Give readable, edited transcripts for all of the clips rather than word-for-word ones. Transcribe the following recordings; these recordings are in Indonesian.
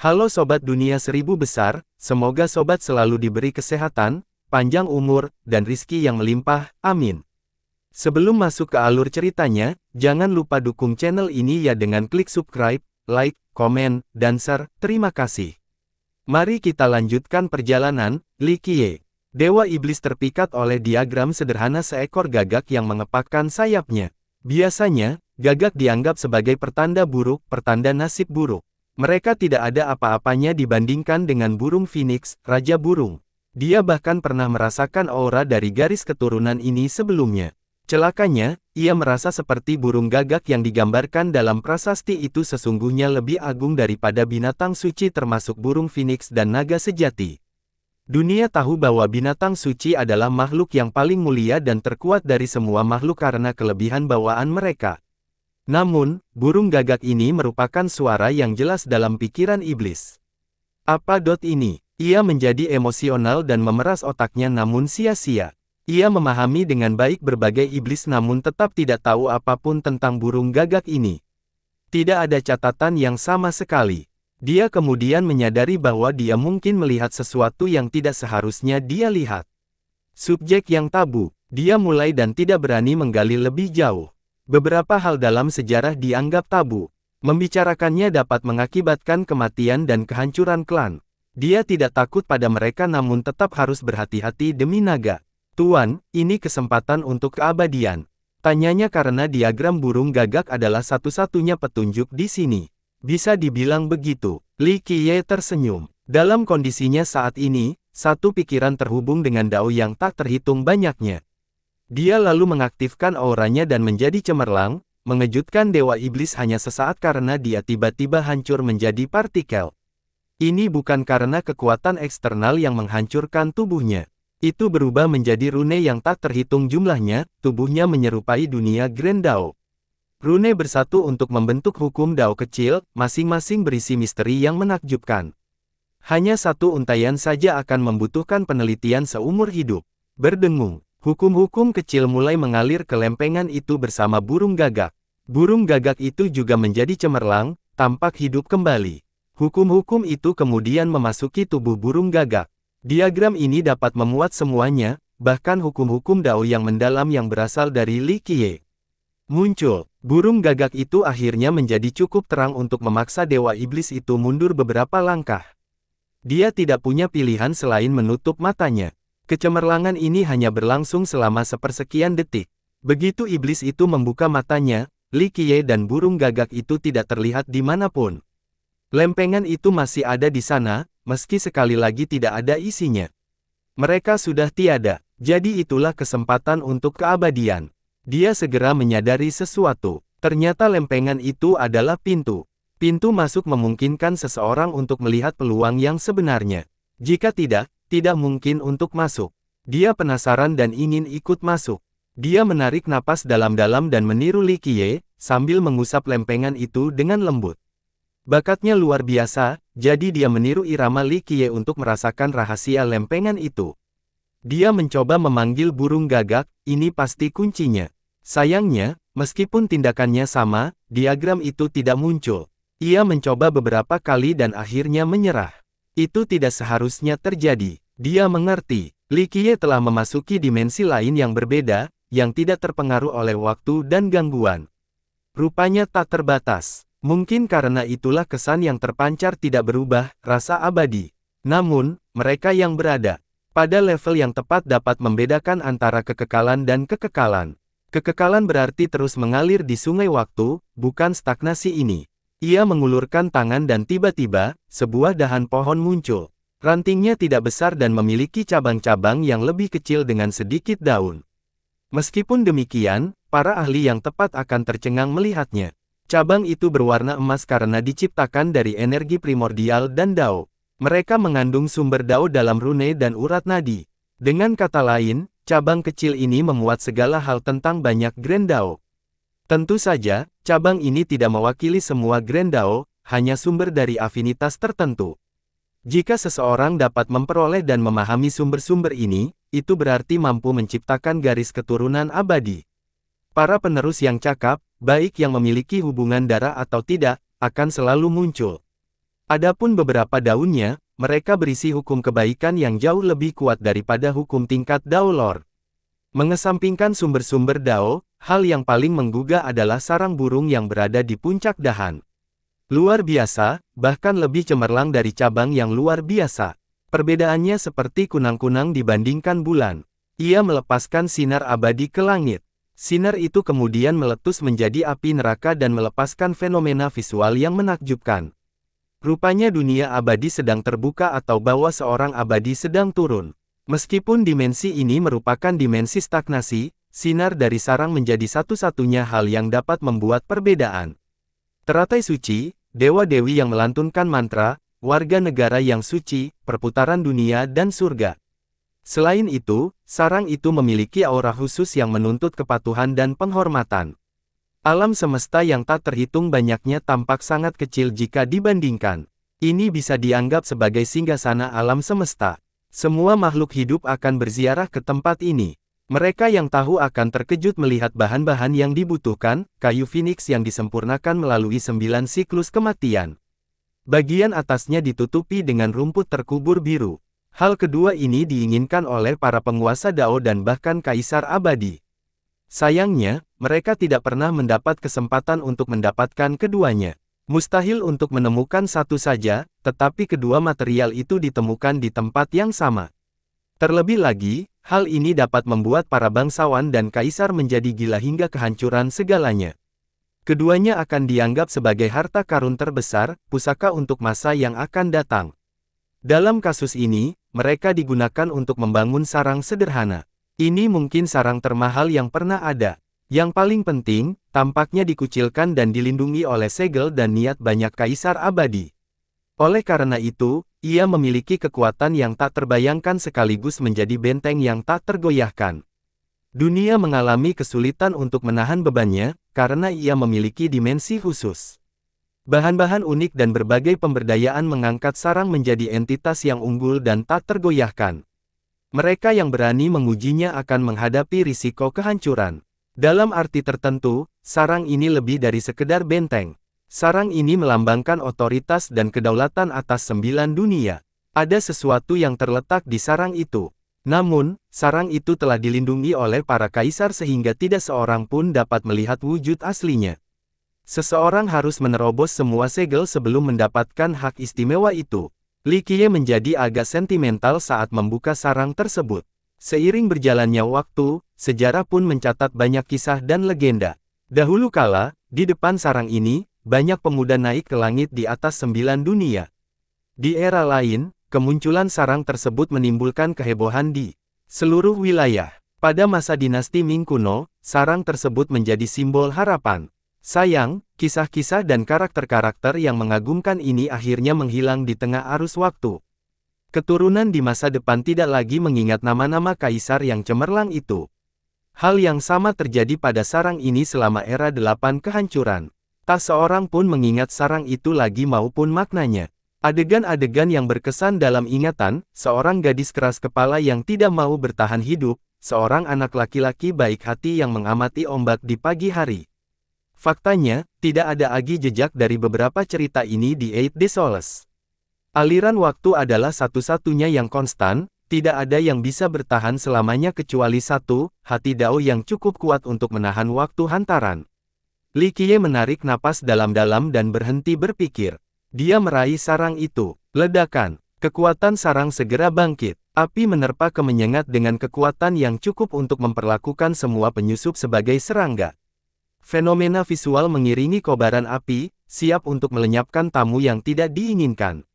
Halo Sobat Dunia Seribu Besar, semoga Sobat selalu diberi kesehatan, panjang umur, dan rizki yang melimpah, amin. Sebelum masuk ke alur ceritanya, jangan lupa dukung channel ini ya dengan klik subscribe, like, komen, dan share, terima kasih. Mari kita lanjutkan perjalanan. Li Qiye, Dewa Iblis terpikat oleh diagram sederhana seekor gagak yang mengepakkan sayapnya. Biasanya, gagak dianggap sebagai pertanda buruk, pertanda nasib buruk. Mereka tidak ada apa-apanya dibandingkan dengan burung Phoenix, Raja Burung. Dia bahkan pernah merasakan aura dari garis keturunan ini sebelumnya. Celakanya, ia merasa seperti burung gagak yang digambarkan dalam prasasti itu sesungguhnya lebih agung daripada binatang suci termasuk burung Phoenix dan naga sejati. Dunia tahu bahwa binatang suci adalah makhluk yang paling mulia dan terkuat dari semua makhluk karena kelebihan bawaan mereka. Namun, burung gagak ini merupakan suara yang jelas dalam pikiran iblis. Apa ini? Ia menjadi emosional dan memeras otaknya namun sia-sia. Ia memahami dengan baik berbagai iblis namun tetap tidak tahu apapun tentang burung gagak ini. Tidak ada catatan yang sama sekali. Dia kemudian menyadari bahwa dia mungkin melihat sesuatu yang tidak seharusnya dia lihat. Subjek yang tabu, dia mulai dan tidak berani menggali lebih jauh. Beberapa hal dalam sejarah dianggap tabu. Membicarakannya dapat mengakibatkan kematian dan kehancuran klan. Dia tidak takut pada mereka namun tetap harus berhati-hati demi naga. Tuan, ini kesempatan untuk keabadian. Tanyanya karena diagram burung gagak adalah satu-satunya petunjuk di sini. Bisa dibilang begitu. Li Qiye tersenyum. Dalam kondisinya saat ini, satu pikiran terhubung dengan dao yang tak terhitung banyaknya. Dia lalu mengaktifkan auranya dan menjadi cemerlang, mengejutkan Dewa Iblis hanya sesaat karena dia tiba-tiba hancur menjadi partikel. Ini bukan karena kekuatan eksternal yang menghancurkan tubuhnya. Itu berubah menjadi rune yang tak terhitung jumlahnya, tubuhnya menyerupai dunia Grand Dao. Rune bersatu untuk membentuk hukum Dao kecil, masing-masing berisi misteri yang menakjubkan. Hanya satu untaian saja akan membutuhkan penelitian seumur hidup. Berdengung. Hukum-hukum kecil mulai mengalir ke lempengan itu bersama burung gagak. Burung gagak itu juga menjadi cemerlang, tampak hidup kembali. Hukum-hukum itu kemudian memasuki tubuh burung gagak. Diagram ini dapat memuat semuanya, bahkan hukum-hukum Dao yang mendalam yang berasal dari Li Qiye. Muncul, burung gagak itu akhirnya menjadi cukup terang untuk memaksa Dewa Iblis itu mundur beberapa langkah. Dia tidak punya pilihan selain menutup matanya. Kecemerlangan ini hanya berlangsung selama sepersekian detik. Begitu iblis itu membuka matanya, Li Qiye dan burung gagak itu tidak terlihat dimanapun. Lempengan itu masih ada di sana, meski sekali lagi tidak ada isinya. Mereka sudah tiada, jadi itulah kesempatan untuk keabadian. Dia segera menyadari sesuatu. Ternyata lempengan itu adalah pintu. Pintu masuk memungkinkan seseorang untuk melihat peluang yang sebenarnya. Jika tidak mungkin untuk masuk. Dia penasaran dan ingin ikut masuk. Dia menarik napas dalam-dalam dan meniru Li Qiye, sambil mengusap lempengan itu dengan lembut. Bakatnya luar biasa, jadi dia meniru irama Li Qiye untuk merasakan rahasia lempengan itu. Dia mencoba memanggil burung gagak, ini pasti kuncinya. Sayangnya, meskipun tindakannya sama, diagram itu tidak muncul. Ia mencoba beberapa kali dan akhirnya menyerah. Itu tidak seharusnya terjadi. Dia mengerti, Li Qiye telah memasuki dimensi lain yang berbeda, yang tidak terpengaruh oleh waktu dan gangguan. Rupanya tak terbatas. Mungkin karena itulah kesan yang terpancar tidak berubah, rasa abadi. Namun, mereka yang berada pada level yang tepat dapat membedakan antara kekekalan dan kekekalan. Kekekalan berarti terus mengalir di sungai waktu, bukan stagnasi ini. Ia mengulurkan tangan dan tiba-tiba, sebuah dahan pohon muncul. Rantingnya tidak besar dan memiliki cabang-cabang yang lebih kecil dengan sedikit daun. Meskipun demikian, para ahli yang tepat akan tercengang melihatnya. Cabang itu berwarna emas karena diciptakan dari energi primordial dan Dao. Mereka mengandung sumber Dao dalam rune dan urat nadi. Dengan kata lain, cabang kecil ini memuat segala hal tentang banyak Grand Dao. Tentu saja, cabang ini tidak mewakili semua Grand Dao, hanya sumber dari afinitas tertentu. Jika seseorang dapat memperoleh dan memahami sumber-sumber ini, itu berarti mampu menciptakan garis keturunan abadi. Para penerus yang cakap, baik yang memiliki hubungan darah atau tidak, akan selalu muncul. Adapun beberapa daunnya, mereka berisi hukum kebaikan yang jauh lebih kuat daripada hukum tingkat Dao Lord. Mengesampingkan sumber-sumber Dao, hal yang paling menggugah adalah sarang burung yang berada di puncak dahan. Luar biasa, bahkan lebih cemerlang dari cabang yang luar biasa. Perbedaannya seperti kunang-kunang dibandingkan bulan. Ia melepaskan sinar abadi ke langit. Sinar itu kemudian meletus menjadi api neraka dan melepaskan fenomena visual yang menakjubkan. Rupanya dunia abadi sedang terbuka atau bahwa seorang abadi sedang turun. Meskipun dimensi ini merupakan dimensi stagnasi, sinar dari sarang menjadi satu-satunya hal yang dapat membuat perbedaan. Teratai suci, dewa-dewi yang melantunkan mantra, warga negara yang suci, perputaran dunia dan surga. Selain itu, sarang itu memiliki aura khusus yang menuntut kepatuhan dan penghormatan. Alam semesta yang tak terhitung banyaknya tampak sangat kecil jika dibandingkan. Ini bisa dianggap sebagai singgasana alam semesta. Semua makhluk hidup akan berziarah ke tempat ini. Mereka yang tahu akan terkejut melihat bahan-bahan yang dibutuhkan, kayu phoenix yang disempurnakan melalui 9 siklus kematian. Bagian atasnya ditutupi dengan rumput terkubur biru. Hal kedua ini diinginkan oleh para penguasa Dao dan bahkan Kaisar Abadi. Sayangnya, mereka tidak pernah mendapat kesempatan untuk mendapatkan keduanya. Mustahil untuk menemukan satu saja, tetapi kedua material itu ditemukan di tempat yang sama. Terlebih lagi, hal ini dapat membuat para bangsawan dan kaisar menjadi gila hingga kehancuran segalanya. Keduanya akan dianggap sebagai harta karun terbesar, pusaka untuk masa yang akan datang. Dalam kasus ini, mereka digunakan untuk membangun sarang sederhana. Ini mungkin sarang termahal yang pernah ada. Yang paling penting, tampaknya dikucilkan dan dilindungi oleh segel dan niat banyak kaisar abadi. Oleh karena itu, ia memiliki kekuatan yang tak terbayangkan sekaligus menjadi benteng yang tak tergoyahkan. Dunia mengalami kesulitan untuk menahan bebannya, karena ia memiliki dimensi khusus. Bahan-bahan unik dan berbagai pemberdayaan mengangkat sarang menjadi entitas yang unggul dan tak tergoyahkan. Mereka yang berani mengujinya akan menghadapi risiko kehancuran. Dalam arti tertentu, sarang ini lebih dari sekedar benteng. Sarang ini melambangkan otoritas dan kedaulatan atas 9 dunia. Ada sesuatu yang terletak di sarang itu. Namun, sarang itu telah dilindungi oleh para kaisar sehingga tidak seorang pun dapat melihat wujud aslinya. Seseorang harus menerobos semua segel sebelum mendapatkan hak istimewa itu. Li Qiye menjadi agak sentimental saat membuka sarang tersebut. Seiring berjalannya waktu, sejarah pun mencatat banyak kisah dan legenda. Dahulu kala, di depan sarang ini, banyak pemuda naik ke langit di atas 9 dunia. Di era lain, kemunculan sarang tersebut menimbulkan kehebohan di seluruh wilayah. Pada masa dinasti Ming kuno, sarang tersebut menjadi simbol harapan. Sayang, kisah-kisah dan karakter-karakter yang mengagumkan ini akhirnya menghilang di tengah arus waktu. Keturunan di masa depan tidak lagi mengingat nama-nama kaisar yang cemerlang itu. Hal yang sama terjadi pada sarang ini selama era 8 kehancuran. Tak seorang pun mengingat sarang itu lagi maupun maknanya. Adegan-adegan yang berkesan dalam ingatan, seorang gadis keras kepala yang tidak mau bertahan hidup, seorang anak laki-laki baik hati yang mengamati ombak di pagi hari. Faktanya, tidak ada lagi jejak dari beberapa cerita ini di Eight de Solace. Aliran waktu adalah satu-satunya yang konstan, tidak ada yang bisa bertahan selamanya kecuali satu, hati Dao yang cukup kuat untuk menahan waktu hantaran. Li Qiye menarik napas dalam-dalam dan berhenti berpikir. Dia meraih sarang itu. Ledakan. Kekuatan sarang segera bangkit. Api menerpa kemenyengat dengan kekuatan yang cukup untuk memperlakukan semua penyusup sebagai serangga. Fenomena visual mengiringi kobaran api, siap untuk melenyapkan tamu yang tidak diinginkan.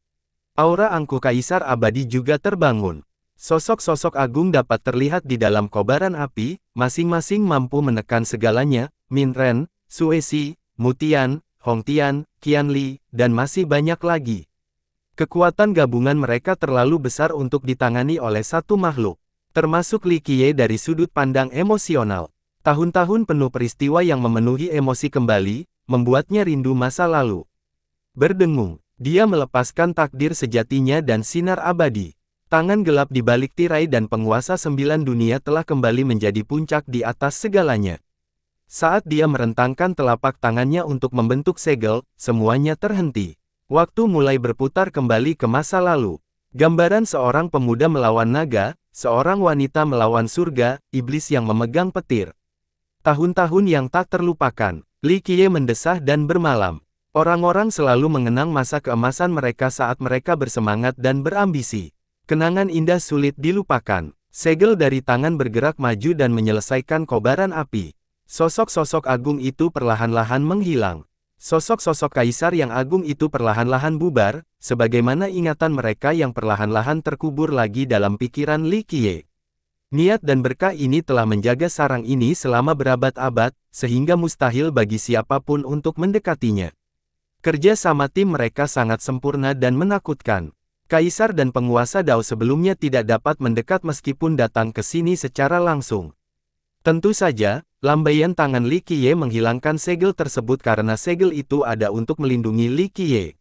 Aura angkuh Kaisar Abadi juga terbangun. Sosok-sosok agung dapat terlihat di dalam kobaran api, masing-masing mampu menekan segalanya, Min Ren, Sue Si, Mutian, Hong Tian, Qianli, dan masih banyak lagi. Kekuatan gabungan mereka terlalu besar untuk ditangani oleh satu makhluk, termasuk Li Qiye dari sudut pandang emosional. Tahun-tahun penuh peristiwa yang memenuhi emosi kembali, membuatnya rindu masa lalu. Berdengung, dia melepaskan takdir sejatinya dan sinar abadi. Tangan gelap di balik tirai dan penguasa 9 dunia telah kembali menjadi puncak di atas segalanya. Saat dia merentangkan telapak tangannya untuk membentuk segel, semuanya terhenti. Waktu mulai berputar kembali ke masa lalu. Gambaran seorang pemuda melawan naga, seorang wanita melawan surga, iblis yang memegang petir. Tahun-tahun yang tak terlupakan. Li Qiye mendesah dan bermalam. Orang-orang selalu mengenang masa keemasan mereka saat mereka bersemangat dan berambisi. Kenangan indah sulit dilupakan. Segel dari tangan bergerak maju dan menyelesaikan kobaran api. Sosok-sosok agung itu perlahan-lahan menghilang. Sosok-sosok kaisar yang agung itu perlahan-lahan bubar, sebagaimana ingatan mereka yang perlahan-lahan terkubur lagi dalam pikiran Li Qiye. Niat dan berkah ini telah menjaga sarang ini selama berabad-abad, sehingga mustahil bagi siapapun untuk mendekatinya. Kerja sama tim mereka sangat sempurna dan menakutkan. Kaisar dan penguasa Dao sebelumnya tidak dapat mendekat meskipun datang ke sini secara langsung. Tentu saja, lambaian tangan Li Qiye menghilangkan segel tersebut karena segel itu ada untuk melindungi Li Qiye.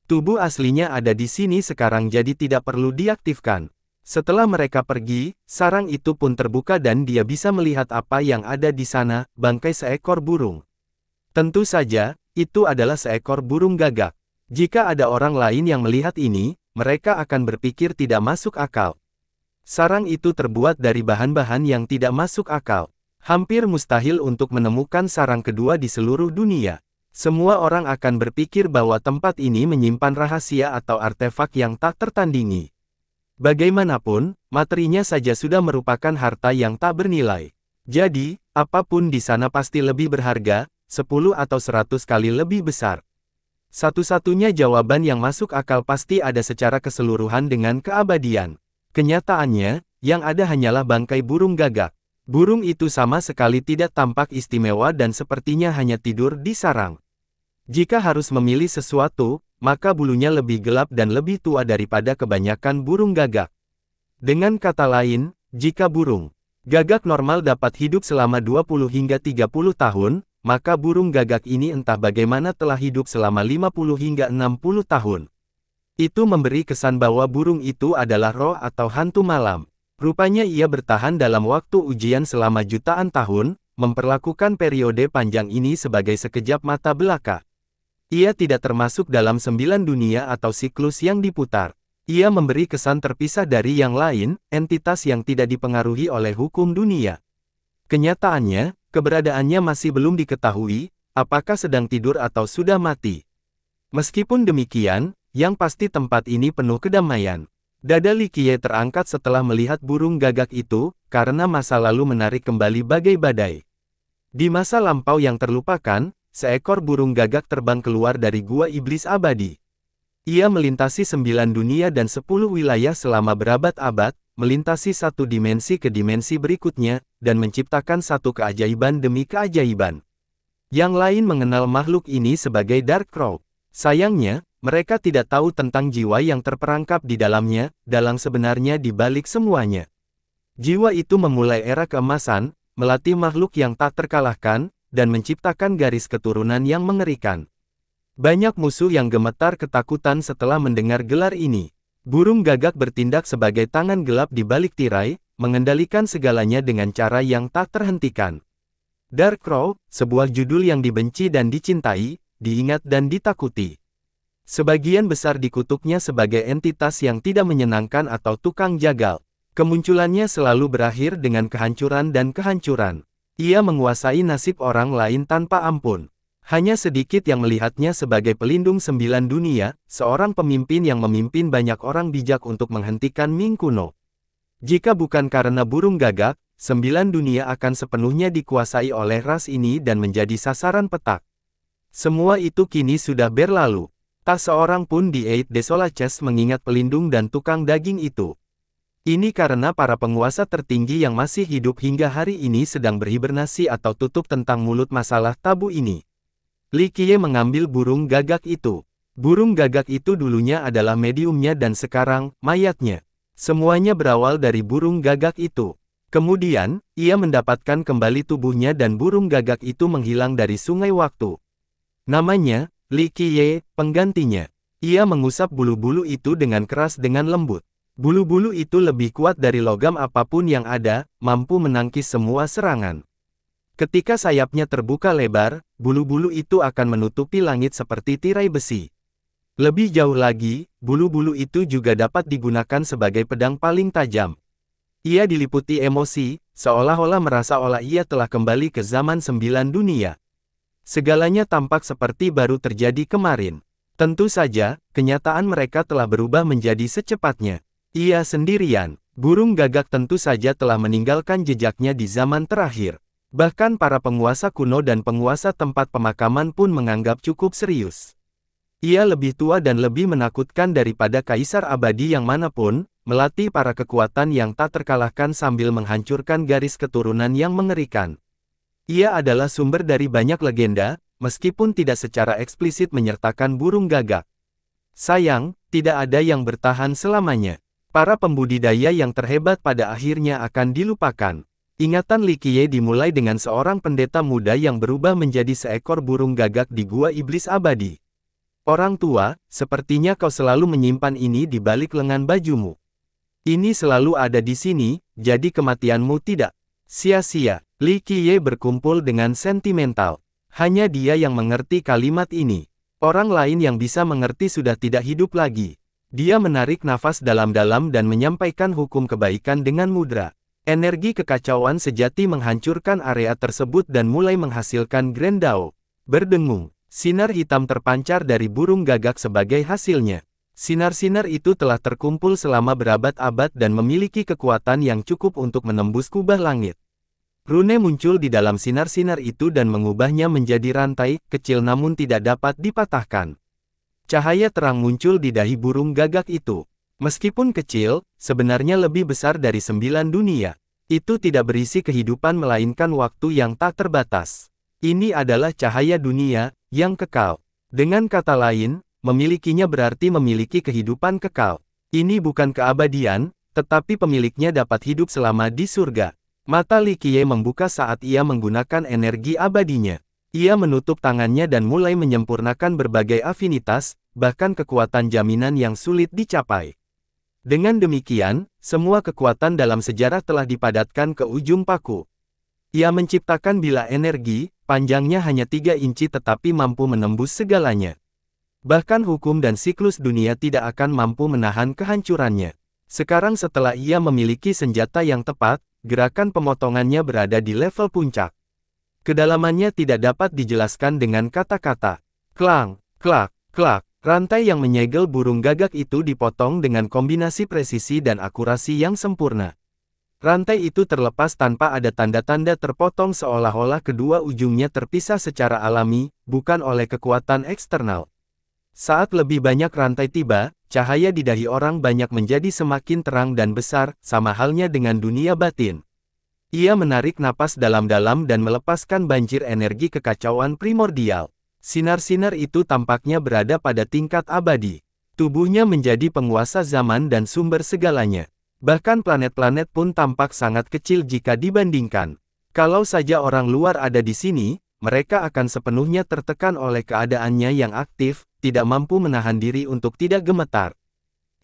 Tubuh aslinya ada di sini sekarang jadi tidak perlu diaktifkan. Setelah mereka pergi, sarang itu pun terbuka dan dia bisa melihat apa yang ada di sana, bangkai seekor burung. Tentu saja, itu adalah seekor burung gagak. Jika ada orang lain yang melihat ini, mereka akan berpikir tidak masuk akal. Sarang itu terbuat dari bahan-bahan yang tidak masuk akal. Hampir mustahil untuk menemukan sarang kedua di seluruh dunia. Semua orang akan berpikir bahwa tempat ini menyimpan rahasia atau artefak yang tak tertandingi. Bagaimanapun, materinya saja sudah merupakan harta yang tak bernilai. Jadi, apapun di sana pasti lebih berharga, 10 atau 100 kali lebih besar. Satu-satunya jawaban yang masuk akal pasti ada secara keseluruhan dengan keabadian. Kenyataannya, yang ada hanyalah bangkai burung gagak. Burung itu sama sekali tidak tampak istimewa dan sepertinya hanya tidur di sarang. Jika harus memilih sesuatu, maka bulunya lebih gelap dan lebih tua daripada kebanyakan burung gagak. Dengan kata lain, jika burung gagak normal dapat hidup selama 20 hingga 30 tahun, maka burung gagak ini entah bagaimana telah hidup selama 50 hingga 60 tahun. Itu memberi kesan bahwa burung itu adalah roh atau hantu malam. Rupanya ia bertahan dalam waktu ujian selama jutaan tahun, memperlakukan periode panjang ini sebagai sekejap mata belaka. Ia tidak termasuk dalam 9 dunia atau siklus yang diputar. Ia memberi kesan terpisah dari yang lain, entitas yang tidak dipengaruhi oleh hukum dunia. Kenyataannya, keberadaannya masih belum diketahui, apakah sedang tidur atau sudah mati. Meskipun demikian, yang pasti tempat ini penuh kedamaian. Dada Li Qiye terangkat setelah melihat burung gagak itu, karena masa lalu menarik kembali bagai badai. Di masa lampau yang terlupakan, seekor burung gagak terbang keluar dari gua iblis abadi. Ia melintasi 9 dunia dan 10 wilayah selama berabad-abad, melintasi satu dimensi ke dimensi berikutnya, dan menciptakan satu keajaiban demi keajaiban. Yang lain mengenal makhluk ini sebagai Dark Crow. Sayangnya, mereka tidak tahu tentang jiwa yang terperangkap di dalamnya, dalang sebenarnya di balik semuanya. Jiwa itu memulai era keemasan, melatih makhluk yang tak terkalahkan, dan menciptakan garis keturunan yang mengerikan. Banyak musuh yang gemetar ketakutan setelah mendengar gelar ini. Burung gagak bertindak sebagai tangan gelap di balik tirai, mengendalikan segalanya dengan cara yang tak terhentikan. Dark Crow, sebuah judul yang dibenci dan dicintai, diingat dan ditakuti. Sebagian besar dikutuknya sebagai entitas yang tidak menyenangkan atau tukang jagal. Kemunculannya selalu berakhir dengan kehancuran dan kehancuran. Ia menguasai nasib orang lain tanpa ampun. Hanya sedikit yang melihatnya sebagai pelindung 9 dunia, seorang pemimpin yang memimpin banyak orang bijak untuk menghentikan Ming kuno. Jika bukan karena burung gagak, 9 dunia akan sepenuhnya dikuasai oleh ras ini dan menjadi sasaran petak. Semua itu kini sudah berlalu. Tak seorang pun di Eight Desolaces mengingat pelindung dan tukang daging itu. Ini karena para penguasa tertinggi yang masih hidup hingga hari ini sedang berhibernasi atau tutup tentang mulut masalah tabu ini. Li Qiye mengambil burung gagak itu. Burung gagak itu dulunya adalah mediumnya dan sekarang, mayatnya. Semuanya berawal dari burung gagak itu. Kemudian, ia mendapatkan kembali tubuhnya dan burung gagak itu menghilang dari sungai waktu. Namanya, Li Qiye, penggantinya. Ia mengusap bulu-bulu itu dengan keras dengan lembut. Bulu-bulu itu lebih kuat dari logam apapun yang ada, mampu menangkis semua serangan. Ketika sayapnya terbuka lebar, bulu-bulu itu akan menutupi langit seperti tirai besi. Lebih jauh lagi, bulu-bulu itu juga dapat digunakan sebagai pedang paling tajam. Ia diliputi emosi, seolah-olah merasa ia telah kembali ke zaman 9 dunia. Segalanya tampak seperti baru terjadi kemarin. Tentu saja, kenyataan mereka telah berubah menjadi secepatnya. Ia sendirian, burung gagak tentu saja telah meninggalkan jejaknya di zaman terakhir. Bahkan para penguasa kuno dan penguasa tempat pemakaman pun menganggap cukup serius. Ia lebih tua dan lebih menakutkan daripada kaisar abadi yang manapun, melatih para kekuatan yang tak terkalahkan sambil menghancurkan garis keturunan yang mengerikan. Ia adalah sumber dari banyak legenda, meskipun tidak secara eksplisit menyertakan burung gagak. Sayang, tidak ada yang bertahan selamanya. Para pembudidaya yang terhebat pada akhirnya akan dilupakan. Ingatan Li Qiye dimulai dengan seorang pendeta muda yang berubah menjadi seekor burung gagak di gua iblis abadi. Orang tua, sepertinya kau selalu menyimpan ini di balik lengan bajumu. Ini selalu ada di sini, jadi kematianmu tidak sia-sia. Li Qiye berkumpul dengan sentimental. Hanya dia yang mengerti kalimat ini. Orang lain yang bisa mengerti sudah tidak hidup lagi. Dia menarik nafas dalam-dalam dan menyampaikan hukum kebaikan dengan mudra. Energi kekacauan sejati menghancurkan area tersebut dan mulai menghasilkan Grand Dao. Berdengung, sinar hitam terpancar dari burung gagak sebagai hasilnya. Sinar-sinar itu telah terkumpul selama berabad-abad dan memiliki kekuatan yang cukup untuk menembus kubah langit. Rune muncul di dalam sinar-sinar itu dan mengubahnya menjadi rantai, kecil namun tidak dapat dipatahkan. Cahaya terang muncul di dahi burung gagak itu. Meskipun kecil, sebenarnya lebih besar dari 9 dunia. Itu tidak berisi kehidupan melainkan waktu yang tak terbatas. Ini adalah cahaya dunia, yang kekal. Dengan kata lain, memilikinya berarti memiliki kehidupan kekal. Ini bukan keabadian, tetapi pemiliknya dapat hidup selama di surga. Mata Li Qiye membuka saat ia menggunakan energi abadinya. Ia menutup tangannya dan mulai menyempurnakan berbagai afinitas, bahkan kekuatan jaminan yang sulit dicapai. Dengan demikian, semua kekuatan dalam sejarah telah dipadatkan ke ujung paku. Ia menciptakan bila energi, panjangnya hanya 3 inci tetapi mampu menembus segalanya. Bahkan hukum dan siklus dunia tidak akan mampu menahan kehancurannya. Sekarang setelah ia memiliki senjata yang tepat, gerakan pemotongannya berada di level puncak. Kedalamannya tidak dapat dijelaskan dengan kata-kata. Klang, klak, klak. Rantai yang menyegel burung gagak itu dipotong dengan kombinasi presisi dan akurasi yang sempurna. Rantai itu terlepas tanpa ada tanda-tanda terpotong seolah-olah kedua ujungnya terpisah secara alami, bukan oleh kekuatan eksternal. Saat lebih banyak rantai tiba, cahaya di dahi orang banyak menjadi semakin terang dan besar, sama halnya dengan dunia batin. Ia menarik napas dalam-dalam dan melepaskan banjir energi kekacauan primordial. Sinar-sinar itu tampaknya berada pada tingkat abadi. Tubuhnya menjadi penguasa zaman dan sumber segalanya. Bahkan planet-planet pun tampak sangat kecil jika dibandingkan. Kalau saja orang luar ada di sini, mereka akan sepenuhnya tertekan oleh keadaannya yang aktif, tidak mampu menahan diri untuk tidak gemetar.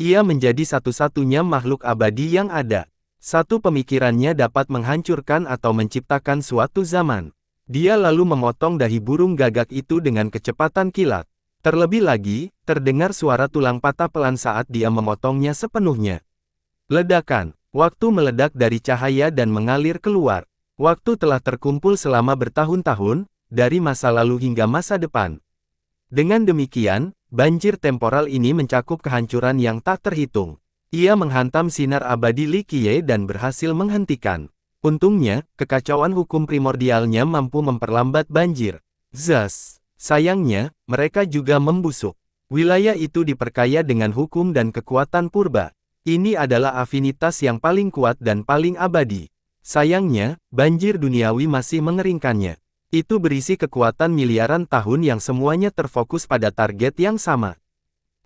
Ia menjadi satu-satunya makhluk abadi yang ada. Satu pemikirannya dapat menghancurkan atau menciptakan suatu zaman. Dia lalu memotong dahi burung gagak itu dengan kecepatan kilat. Terlebih lagi, terdengar suara tulang patah pelan saat dia memotongnya sepenuhnya. Ledakan. Waktu meledak dari cahaya dan mengalir keluar. Waktu telah terkumpul selama bertahun-tahun, dari masa lalu hingga masa depan. Dengan demikian, banjir temporal ini mencakup kehancuran yang tak terhitung. Ia menghantam sinar abadi Li Qiye dan berhasil menghentikan. Untungnya, kekacauan hukum primordialnya mampu memperlambat banjir. Zas. Sayangnya, mereka juga membusuk. Wilayah itu diperkaya dengan hukum dan kekuatan purba. Ini adalah afinitas yang paling kuat dan paling abadi. Sayangnya, banjir duniawi masih mengeringkannya. Itu berisi kekuatan miliaran tahun yang semuanya terfokus pada target yang sama.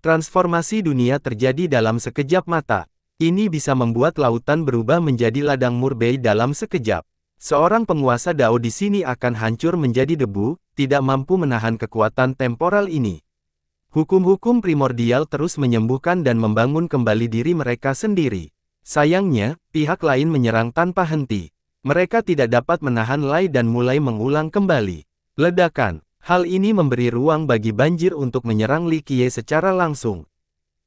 Transformasi dunia terjadi dalam sekejap mata. Ini bisa membuat lautan berubah menjadi ladang murbei dalam sekejap. Seorang penguasa Dao di sini akan hancur menjadi debu, tidak mampu menahan kekuatan temporal ini. Hukum-hukum primordial terus menyembuhkan dan membangun kembali diri mereka sendiri. Sayangnya, pihak lain menyerang tanpa henti. Mereka tidak dapat menahan Lai dan mulai mengulang kembali. Ledakan. Hal ini memberi ruang bagi Banjir untuk menyerang Li Qiye secara langsung.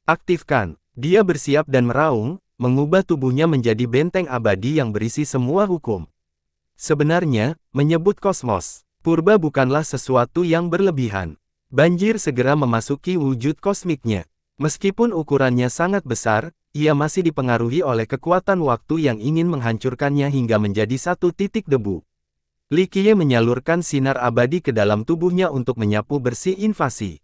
Aktifkan. Dia bersiap dan meraung, mengubah tubuhnya menjadi benteng abadi yang berisi semua hukum. Sebenarnya, menyebut kosmos purba bukanlah sesuatu yang berlebihan. Banjir segera memasuki wujud kosmiknya. Meskipun ukurannya sangat besar, ia masih dipengaruhi oleh kekuatan waktu yang ingin menghancurkannya hingga menjadi satu titik debu. Li Qiye menyalurkan sinar abadi ke dalam tubuhnya untuk menyapu bersih invasi.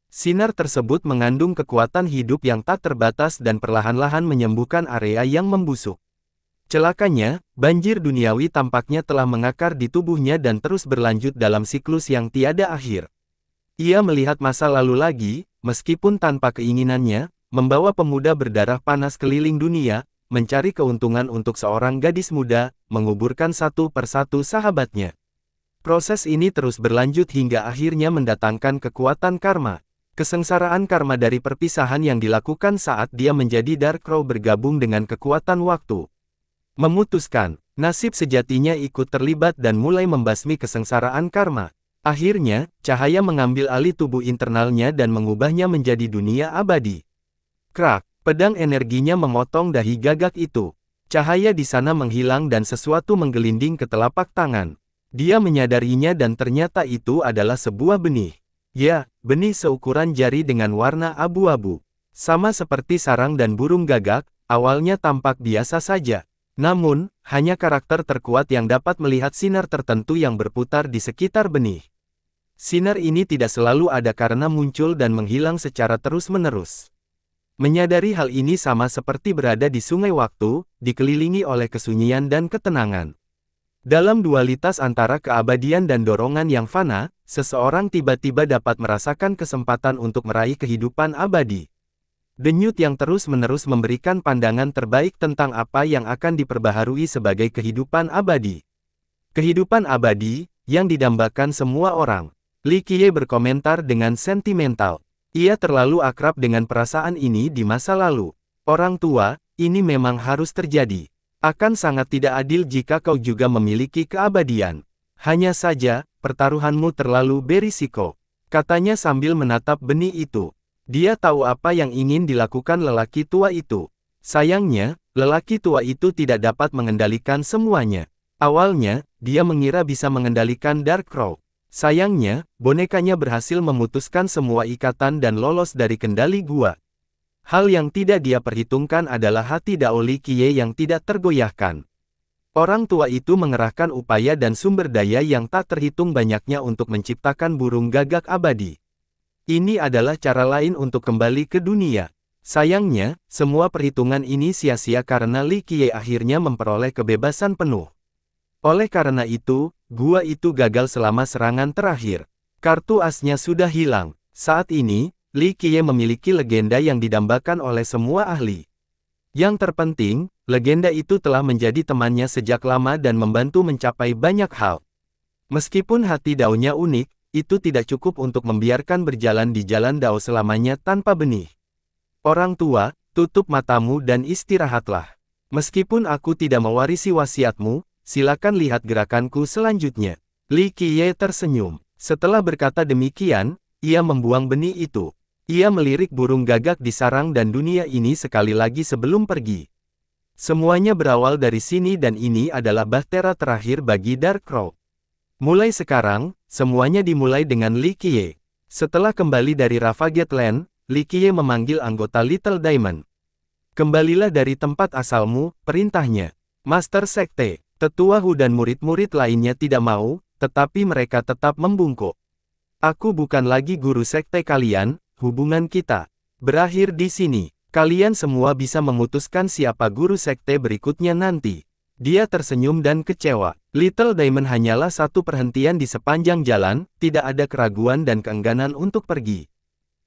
Sinar tersebut mengandung kekuatan hidup yang tak terbatas dan perlahan-lahan menyembuhkan area yang membusuk. Celakanya, banjir duniawi tampaknya telah mengakar di tubuhnya dan terus berlanjut dalam siklus yang tiada akhir. Ia melihat masa lalu lagi, meskipun tanpa keinginannya, membawa pemuda berdarah panas keliling dunia, mencari keuntungan untuk seorang gadis muda, menguburkan satu persatu sahabatnya. Proses ini terus berlanjut hingga akhirnya mendatangkan kekuatan karma. Kesengsaraan karma dari perpisahan yang dilakukan saat dia menjadi Dark Crow bergabung dengan kekuatan waktu. Memutuskan, nasib sejatinya ikut terlibat dan mulai membasmi kesengsaraan karma. Akhirnya, cahaya mengambil alih tubuh internalnya dan mengubahnya menjadi dunia abadi. Krak, pedang energinya memotong dahi gagak itu. Cahaya di sana menghilang dan sesuatu menggelinding ke telapak tangan. Dia menyadarinya dan ternyata itu adalah sebuah benih. Ya, benih seukuran jari dengan warna abu-abu. Sama seperti sarang dan burung gagak, awalnya tampak biasa saja. Namun, hanya karakter terkuat yang dapat melihat sinar tertentu yang berputar di sekitar benih. Sinar ini tidak selalu ada karena muncul dan menghilang secara terus-menerus. Menyadari hal ini sama seperti berada di sungai waktu, dikelilingi oleh kesunyian dan ketenangan. Dalam dualitas antara keabadian dan dorongan yang fana, seseorang tiba-tiba dapat merasakan kesempatan untuk meraih kehidupan abadi. Denyut yang terus-menerus memberikan pandangan terbaik tentang apa yang akan diperbaharui sebagai kehidupan abadi. Kehidupan abadi, yang didambakan semua orang. Li Qiye berkomentar dengan sentimental. Ia terlalu akrab dengan perasaan ini di masa lalu. Orang tua, ini memang harus terjadi. Akan sangat tidak adil jika kau juga memiliki keabadian. Hanya saja, pertaruhanmu terlalu berisiko, katanya sambil menatap benih itu. Dia tahu apa yang ingin dilakukan lelaki tua itu. Sayangnya, lelaki tua itu tidak dapat mengendalikan semuanya. Awalnya, dia mengira bisa mengendalikan Dark Crow. Sayangnya, bonekanya berhasil memutuskan semua ikatan dan lolos dari kendali gua. Hal yang tidak dia perhitungkan adalah hati Dao Li Qiye yang tidak tergoyahkan. Orang tua itu mengerahkan upaya dan sumber daya yang tak terhitung banyaknya untuk menciptakan burung gagak abadi. Ini adalah cara lain untuk kembali ke dunia. Sayangnya, semua perhitungan ini sia-sia karena Li Qiye akhirnya memperoleh kebebasan penuh. Oleh karena itu, gua itu gagal selama serangan terakhir. Kartu asnya sudah hilang. Saat ini, Li Qiye memiliki legenda yang didambakan oleh semua ahli. Yang terpenting, legenda itu telah menjadi temannya sejak lama dan membantu mencapai banyak hal. Meskipun hati Dao-nya unik, itu tidak cukup untuk membiarkan berjalan di jalan Dao selamanya tanpa benih. Orang tua, tutup matamu dan istirahatlah. Meskipun aku tidak mewarisi wasiatmu, silakan lihat gerakanku selanjutnya. Li Qiye tersenyum. Setelah berkata demikian, ia membuang benih itu. Ia melirik burung gagak di sarang dan dunia ini sekali lagi sebelum pergi. Semuanya berawal dari sini dan ini adalah bahtera terakhir bagi Dark Crow. Mulai sekarang, semuanya dimulai dengan Li Qiye. Setelah kembali dari Ravagate Land, Li Qiye memanggil anggota Little Diamond. Kembalilah dari tempat asalmu, perintahnya. Master Sekte, Tetua Hu dan murid-murid lainnya tidak mau, tetapi mereka tetap membungkuk. Aku bukan lagi guru sekte kalian. Hubungan kita berakhir di sini. Kalian semua bisa memutuskan siapa guru sekte berikutnya nanti. Dia tersenyum dan kecewa. Little Diamond hanyalah satu perhentian di sepanjang jalan, tidak ada keraguan dan keengganan untuk pergi.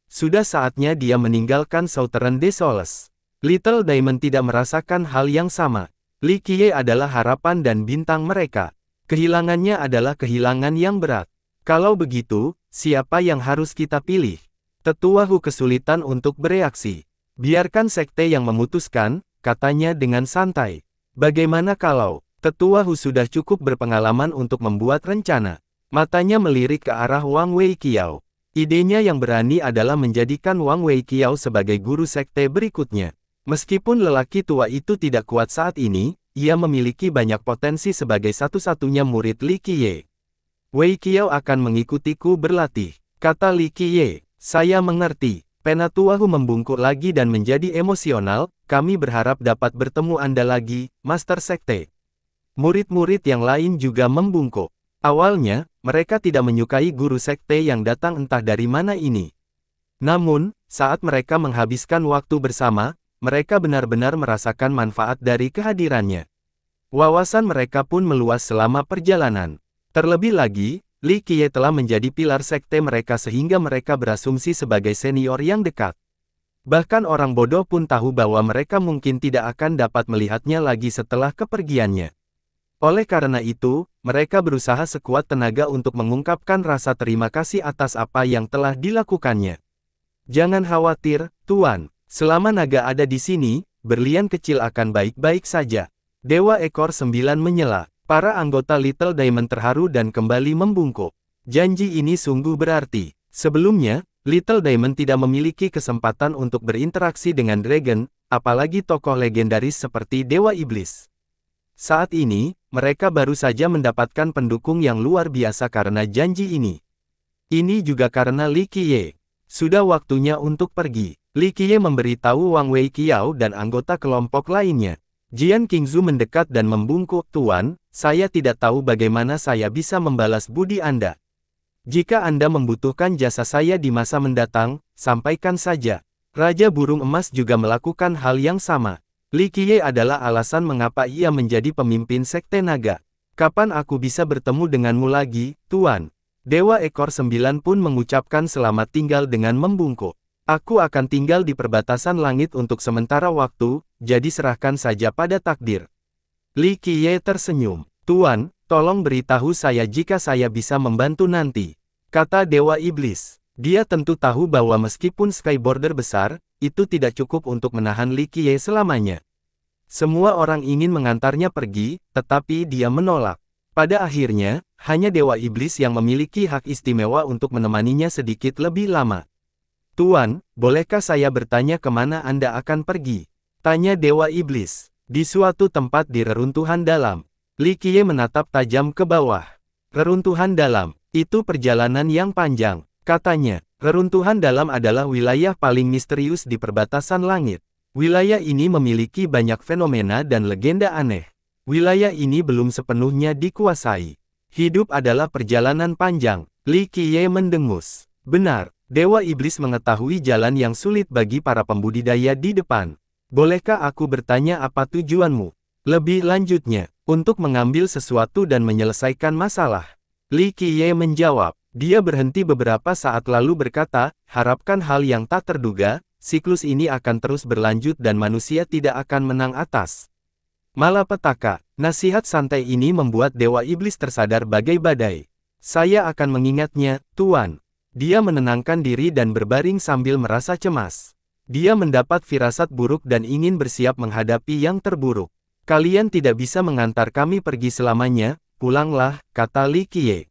Sudah saatnya dia meninggalkan Southern Desoles. Little Diamond tidak merasakan hal yang sama. Li Qiye adalah harapan dan bintang mereka. Kehilangannya adalah kehilangan yang berat. Kalau begitu, siapa yang harus kita pilih? Tetua Hu kesulitan untuk bereaksi. Biarkan sekte yang memutuskan, katanya dengan santai. Bagaimana kalau Tetua Hu sudah cukup berpengalaman untuk membuat rencana? Matanya melirik ke arah Wang Weiqiao. Idenya yang berani adalah menjadikan Wang Weiqiao sebagai guru sekte berikutnya. Meskipun lelaki tua itu tidak kuat saat ini, ia memiliki banyak potensi sebagai satu-satunya murid Li Qiye. Weiqiao akan mengikutiku berlatih, kata Li Qiye. Saya mengerti. Penatuahu membungkuk lagi dan menjadi emosional. Kami berharap dapat bertemu Anda lagi, Master Sekte. Murid-murid yang lain juga membungkuk. Awalnya, mereka tidak menyukai guru sekte yang datang entah dari mana ini. Namun, saat mereka menghabiskan waktu bersama, mereka benar-benar merasakan manfaat dari kehadirannya. Wawasan mereka pun meluas selama perjalanan. Terlebih lagi, Li Qiye telah menjadi pilar sekte mereka sehingga mereka berasumsi sebagai senior yang dekat. Bahkan orang bodoh pun tahu bahwa mereka mungkin tidak akan dapat melihatnya lagi setelah kepergiannya. Oleh karena itu, mereka berusaha sekuat tenaga untuk mengungkapkan rasa terima kasih atas apa yang telah dilakukannya. Jangan khawatir, Tuan. Selama naga ada di sini, berlian kecil akan baik-baik saja. Dewa Ekor 9 menyela. Para anggota Little Diamond terharu dan kembali membungkuk. Janji ini sungguh berarti. Sebelumnya, Little Diamond tidak memiliki kesempatan untuk berinteraksi dengan Dragon, apalagi tokoh legendaris seperti Dewa Iblis. Saat ini, mereka baru saja mendapatkan pendukung yang luar biasa karena janji ini. Ini juga karena Li Qiye. Sudah waktunya untuk pergi. Li Qiye memberitahu Wang Weiqiao dan anggota kelompok lainnya. Jian Qingzu mendekat dan membungkuk, Tuan, saya tidak tahu bagaimana saya bisa membalas budi Anda. Jika Anda membutuhkan jasa saya di masa mendatang, sampaikan saja. Raja Burung Emas juga melakukan hal yang sama. Li Qiye adalah alasan mengapa ia menjadi pemimpin Sekte Naga. Kapan aku bisa bertemu denganmu lagi, Tuan? Dewa Ekor 9 pun mengucapkan selamat tinggal dengan membungkuk. Aku akan tinggal di perbatasan langit untuk sementara waktu, jadi serahkan saja pada takdir. Li Qiye tersenyum. Tuan, tolong beritahu saya jika saya bisa membantu nanti, kata Dewa Iblis. Dia tentu tahu bahwa meskipun Skyborder besar, itu tidak cukup untuk menahan Li Qiye selamanya. Semua orang ingin mengantarnya pergi, tetapi dia menolak. Pada akhirnya, hanya Dewa Iblis yang memiliki hak istimewa untuk menemaninya sedikit lebih lama. Tuan, bolehkah saya bertanya kemana Anda akan pergi? Tanya Dewa Iblis. Di suatu tempat di reruntuhan dalam. Li Qiye menatap tajam ke bawah. Reruntuhan dalam, itu perjalanan yang panjang, katanya. Reruntuhan dalam adalah wilayah paling misterius di perbatasan langit. Wilayah ini memiliki banyak fenomena dan legenda aneh. Wilayah ini belum sepenuhnya dikuasai. Hidup adalah perjalanan panjang. Li Qiye mendengus. Benar, Dewa Iblis mengetahui jalan yang sulit bagi para pembudidaya di depan. Bolehkah aku bertanya apa tujuanmu? Lebih lanjutnya, untuk mengambil sesuatu dan menyelesaikan masalah. Li Qiye menjawab. Dia berhenti beberapa saat lalu berkata, harapkan hal yang tak terduga, siklus ini akan terus berlanjut dan manusia tidak akan menang atas. Malapetaka, nasihat santai ini membuat Dewa Iblis tersadar bagai badai. Saya akan mengingatnya, Tuan. Dia menenangkan diri dan berbaring sambil merasa cemas. Dia mendapat firasat buruk dan ingin bersiap menghadapi yang terburuk. Kalian tidak bisa mengantar kami pergi selamanya, pulanglah, kata Li Qiye.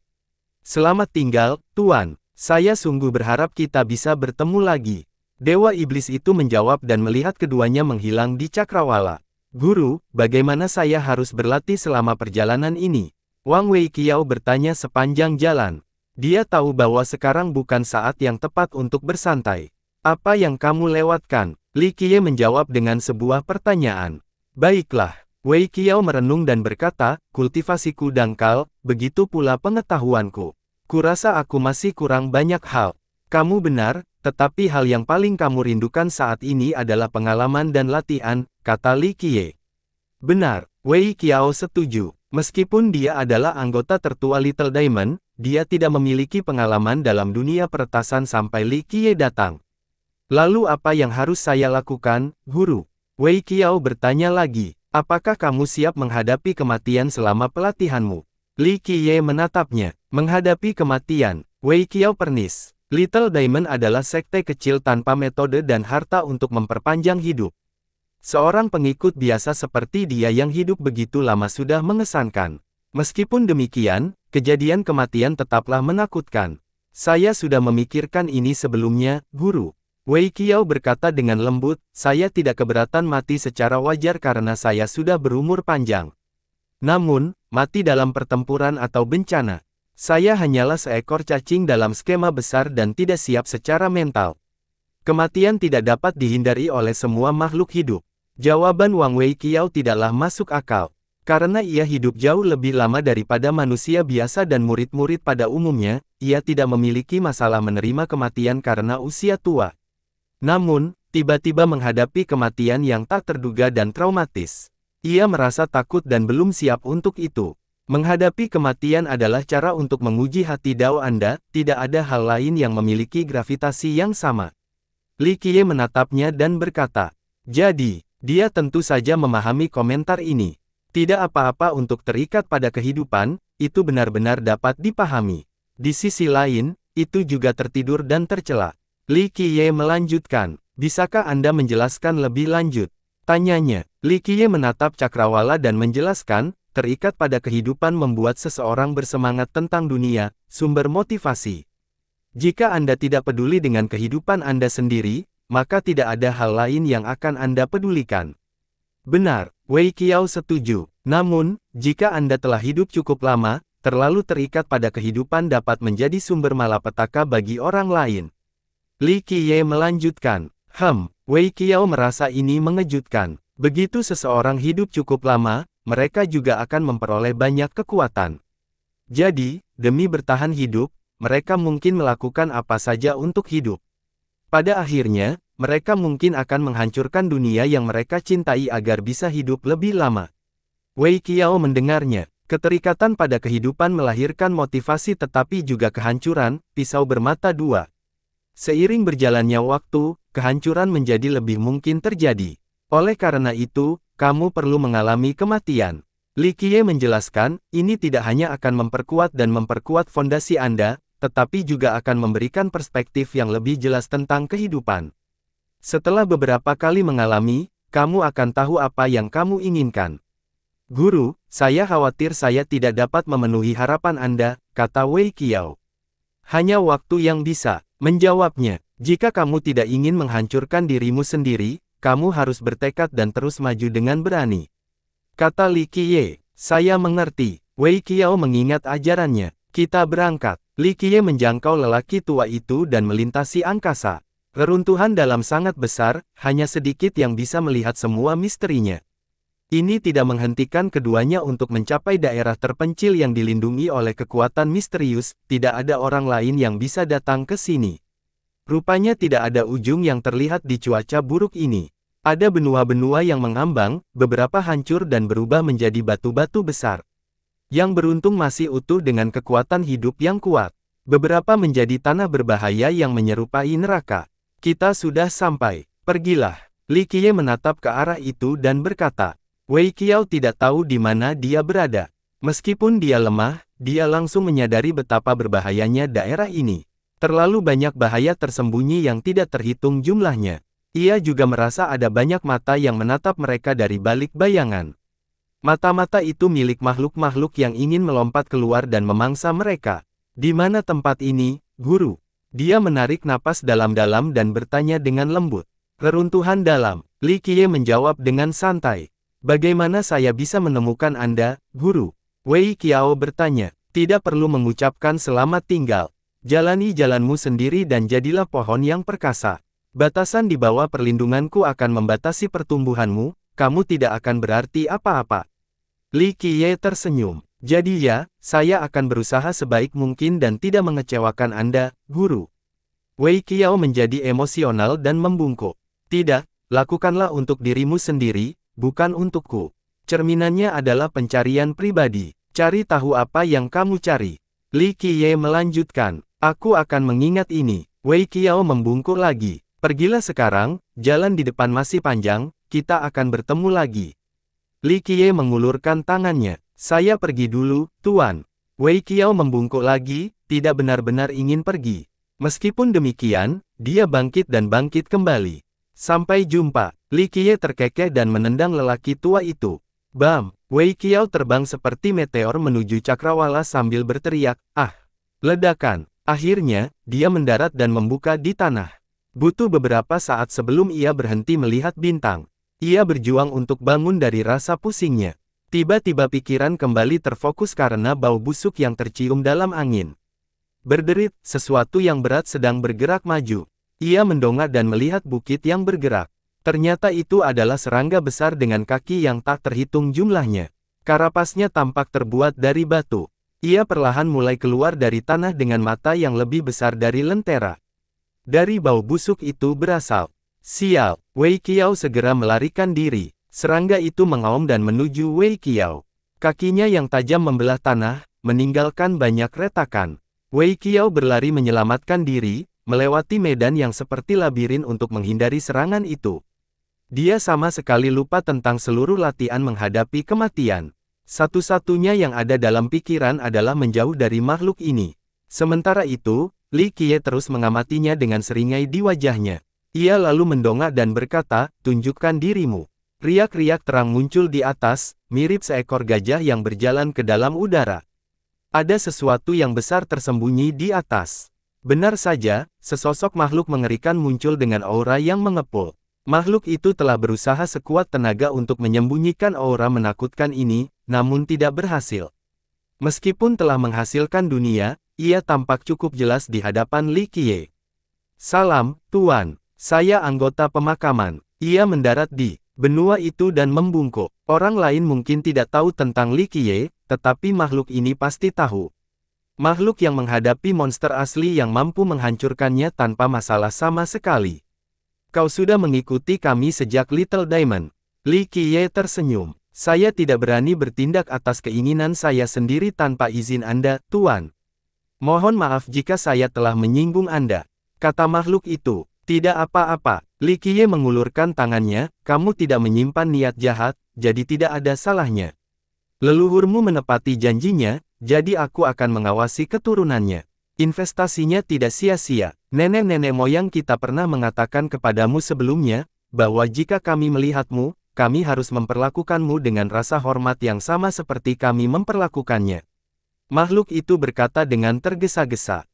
Selamat tinggal, Tuan. Saya sungguh berharap kita bisa bertemu lagi. Dewa Iblis itu menjawab dan melihat keduanya menghilang di cakrawala. Guru, bagaimana saya harus berlatih selama perjalanan ini? Wang Weiqiao bertanya sepanjang jalan. Dia tahu bahwa sekarang bukan saat yang tepat untuk bersantai. Apa yang kamu lewatkan? Li Qiye menjawab dengan sebuah pertanyaan. Baiklah. Weiqiao merenung dan berkata, kultivasiku dangkal, begitu pula pengetahuanku. Kurasa aku masih kurang banyak hal. Kamu benar, tetapi hal yang paling kamu rindukan saat ini adalah pengalaman dan latihan, kata Li Qiye. Benar, Weiqiao setuju. Meskipun dia adalah anggota tertua Little Diamond, dia tidak memiliki pengalaman dalam dunia peretasan sampai Li Qiye datang. Lalu apa yang harus saya lakukan, Guru? Weiqiao bertanya lagi. Apakah kamu siap menghadapi kematian selama pelatihanmu? Li Qiye menatapnya. Menghadapi kematian, Weiqiao pernis. Little Diamond adalah sekte kecil tanpa metode dan harta untuk memperpanjang hidup. Seorang pengikut biasa seperti dia yang hidup begitu lama sudah mengesankan. Meskipun demikian, kejadian kematian tetaplah menakutkan. Saya sudah memikirkan ini sebelumnya, Guru. Wei Qiao berkata dengan lembut, saya tidak keberatan mati secara wajar karena saya sudah berumur panjang. Namun, mati dalam pertempuran atau bencana. Saya hanyalah seekor cacing dalam skema besar dan tidak siap secara mental. Kematian tidak dapat dihindari oleh semua makhluk hidup. Jawaban Wang Wei Qiao tidaklah masuk akal. Karena ia hidup jauh lebih lama daripada manusia biasa dan murid-murid pada umumnya, ia tidak memiliki masalah menerima kematian karena usia tua. Namun, tiba-tiba menghadapi kematian yang tak terduga dan traumatis. Ia merasa takut dan belum siap untuk itu. Menghadapi kematian adalah cara untuk menguji hati Dao Anda, tidak ada hal lain yang memiliki gravitasi yang sama. Li Qiye menatapnya dan berkata, jadi, dia tentu saja memahami komentar ini. Tidak apa-apa untuk terikat pada kehidupan, itu benar-benar dapat dipahami. Di sisi lain, itu juga tertidur dan tercela. Li Qiye melanjutkan, bisakah Anda menjelaskan lebih lanjut? Tanyanya. Li Qiye menatap cakrawala dan menjelaskan, terikat pada kehidupan membuat seseorang bersemangat tentang dunia, sumber motivasi. Jika Anda tidak peduli dengan kehidupan Anda sendiri, maka tidak ada hal lain yang akan Anda pedulikan. Benar, Wei Qiao setuju. Namun, jika Anda telah hidup cukup lama, terlalu terikat pada kehidupan dapat menjadi sumber malapetaka bagi orang lain. Li Qiye melanjutkan, Wei Qiao merasa ini mengejutkan. Begitu seseorang hidup cukup lama, mereka juga akan memperoleh banyak kekuatan. Jadi, demi bertahan hidup, mereka mungkin melakukan apa saja untuk hidup. Pada akhirnya, mereka mungkin akan menghancurkan dunia yang mereka cintai agar bisa hidup lebih lama. Wei Qiao mendengarnya. Keterikatan pada kehidupan melahirkan motivasi tetapi juga kehancuran, pisau bermata dua. Seiring berjalannya waktu, kehancuran menjadi lebih mungkin terjadi. Oleh karena itu, kamu perlu mengalami kematian. Li Qiye menjelaskan, ini tidak hanya akan memperkuat dan memperkuat fondasi Anda, tetapi juga akan memberikan perspektif yang lebih jelas tentang kehidupan. Setelah beberapa kali mengalami, kamu akan tahu apa yang kamu inginkan. Guru, saya khawatir saya tidak dapat memenuhi harapan Anda, kata Wei Qiao. Hanya waktu yang bisa menjawabnya. Jika kamu tidak ingin menghancurkan dirimu sendiri, kamu harus bertekad dan terus maju dengan berani. Kata Li Qiye, saya mengerti. Wei Qiao mengingat ajarannya. Kita berangkat. Li Qiye menjangkau lelaki tua itu dan melintasi angkasa. Reruntuhan dalam sangat besar, hanya sedikit yang bisa melihat semua misterinya. Ini tidak menghentikan keduanya untuk mencapai daerah terpencil yang dilindungi oleh kekuatan misterius, tidak ada orang lain yang bisa datang ke sini. Rupanya tidak ada ujung yang terlihat di cuaca buruk ini. Ada benua-benua yang mengambang, beberapa hancur dan berubah menjadi batu-batu besar. Yang beruntung masih utuh dengan kekuatan hidup yang kuat. Beberapa menjadi tanah berbahaya yang menyerupai neraka. Kita sudah sampai, pergilah. Li Qiye menatap ke arah itu dan berkata, Wei Qiao tidak tahu di mana dia berada. Meskipun dia lemah, dia langsung menyadari betapa berbahayanya daerah ini. Terlalu banyak bahaya tersembunyi yang tidak terhitung jumlahnya. Ia juga merasa ada banyak mata yang menatap mereka dari balik bayangan. Mata-mata itu milik makhluk-makhluk yang ingin melompat keluar dan memangsa mereka. Di mana tempat ini, Guru? Dia menarik napas dalam-dalam dan bertanya dengan lembut. Reruntuhan dalam. Li Qiye menjawab dengan santai. Bagaimana saya bisa menemukan Anda, Guru? Wei Qiao bertanya. Tidak perlu mengucapkan selamat tinggal. Jalani jalanmu sendiri dan jadilah pohon yang perkasa. Batasan di bawah perlindunganku akan membatasi pertumbuhanmu, kamu tidak akan berarti apa-apa. Li Qiye tersenyum. Jadi ya, saya akan berusaha sebaik mungkin dan tidak mengecewakan Anda, Guru. Wei Qiao menjadi emosional dan membungkuk. Tidak, lakukanlah untuk dirimu sendiri, bukan untukku. Cerminannya adalah pencarian pribadi. Cari tahu apa yang kamu cari. Li Qiye melanjutkan. Aku akan mengingat ini. Wei Qiao membungkuk lagi. Pergilah sekarang, jalan di depan masih panjang, kita akan bertemu lagi. Li Qiye mengulurkan tangannya. Saya pergi dulu, Tuan. Wei Qiao membungkuk lagi, tidak benar-benar ingin pergi. Meskipun demikian, dia bangkit dan bangkit kembali. Sampai jumpa. Li Qiye terkekeh dan menendang lelaki tua itu. Bam! Wei Qiao terbang seperti meteor menuju cakrawala sambil berteriak, "Ah!" Ledakan. Akhirnya, dia mendarat dan membuka di tanah. Butuh beberapa saat sebelum ia berhenti melihat bintang. Ia berjuang untuk bangun dari rasa pusingnya. Tiba-tiba pikiran kembali terfokus karena bau busuk yang tercium dalam angin. Berderit, sesuatu yang berat sedang bergerak maju. Ia mendongak dan melihat bukit yang bergerak. Ternyata itu adalah serangga besar dengan kaki yang tak terhitung jumlahnya. Karapasnya tampak terbuat dari batu. Ia perlahan mulai keluar dari tanah dengan mata yang lebih besar dari lentera. Dari bau busuk itu berasal. Sial, Wei Qiao segera melarikan diri. Serangga itu mengaum dan menuju Wei Qiao. Kakinya yang tajam membelah tanah, meninggalkan banyak retakan. Wei Qiao berlari menyelamatkan diri, melewati medan yang seperti labirin untuk menghindari serangan itu. Dia sama sekali lupa tentang seluruh latihan menghadapi kematian. Satu-satunya yang ada dalam pikiran adalah menjauh dari makhluk ini. Sementara itu, Li Qiye terus mengamatinya dengan seringai di wajahnya. Ia lalu mendongak dan berkata, "Tunjukkan dirimu." Riak-riak terang muncul di atas, mirip seekor gajah yang berjalan ke dalam udara. Ada sesuatu yang besar tersembunyi di atas. Benar saja, sesosok makhluk mengerikan muncul dengan aura yang mengepul. Makhluk itu telah berusaha sekuat tenaga untuk menyembunyikan aura menakutkan ini, namun tidak berhasil. Meskipun telah menghasilkan dunia, ia tampak cukup jelas di hadapan Li Qiye. "Salam, Tuan. Saya anggota pemakaman." Ia mendarat di benua itu dan membungkuk. Orang lain mungkin tidak tahu tentang Li Qiye, tetapi makhluk ini pasti tahu. Makhluk yang menghadapi monster asli yang mampu menghancurkannya tanpa masalah sama sekali. "Kau sudah mengikuti kami sejak Little Diamond." Li Qiye tersenyum. "Saya tidak berani bertindak atas keinginan saya sendiri tanpa izin Anda, Tuan. Mohon maaf jika saya telah menyinggung Anda." Kata makhluk itu, "Tidak apa-apa." Li Qiye mengulurkan tangannya, "Kamu tidak menyimpan niat jahat, jadi tidak ada salahnya. Leluhurmu menepati janjinya, jadi aku akan mengawasi keturunannya. Investasinya tidak sia-sia. Nenek-nenek moyang kita pernah mengatakan kepadamu sebelumnya, bahwa jika kami melihatmu, kami harus memperlakukanmu dengan rasa hormat yang sama seperti kami memperlakukannya." Makhluk itu berkata dengan tergesa-gesa.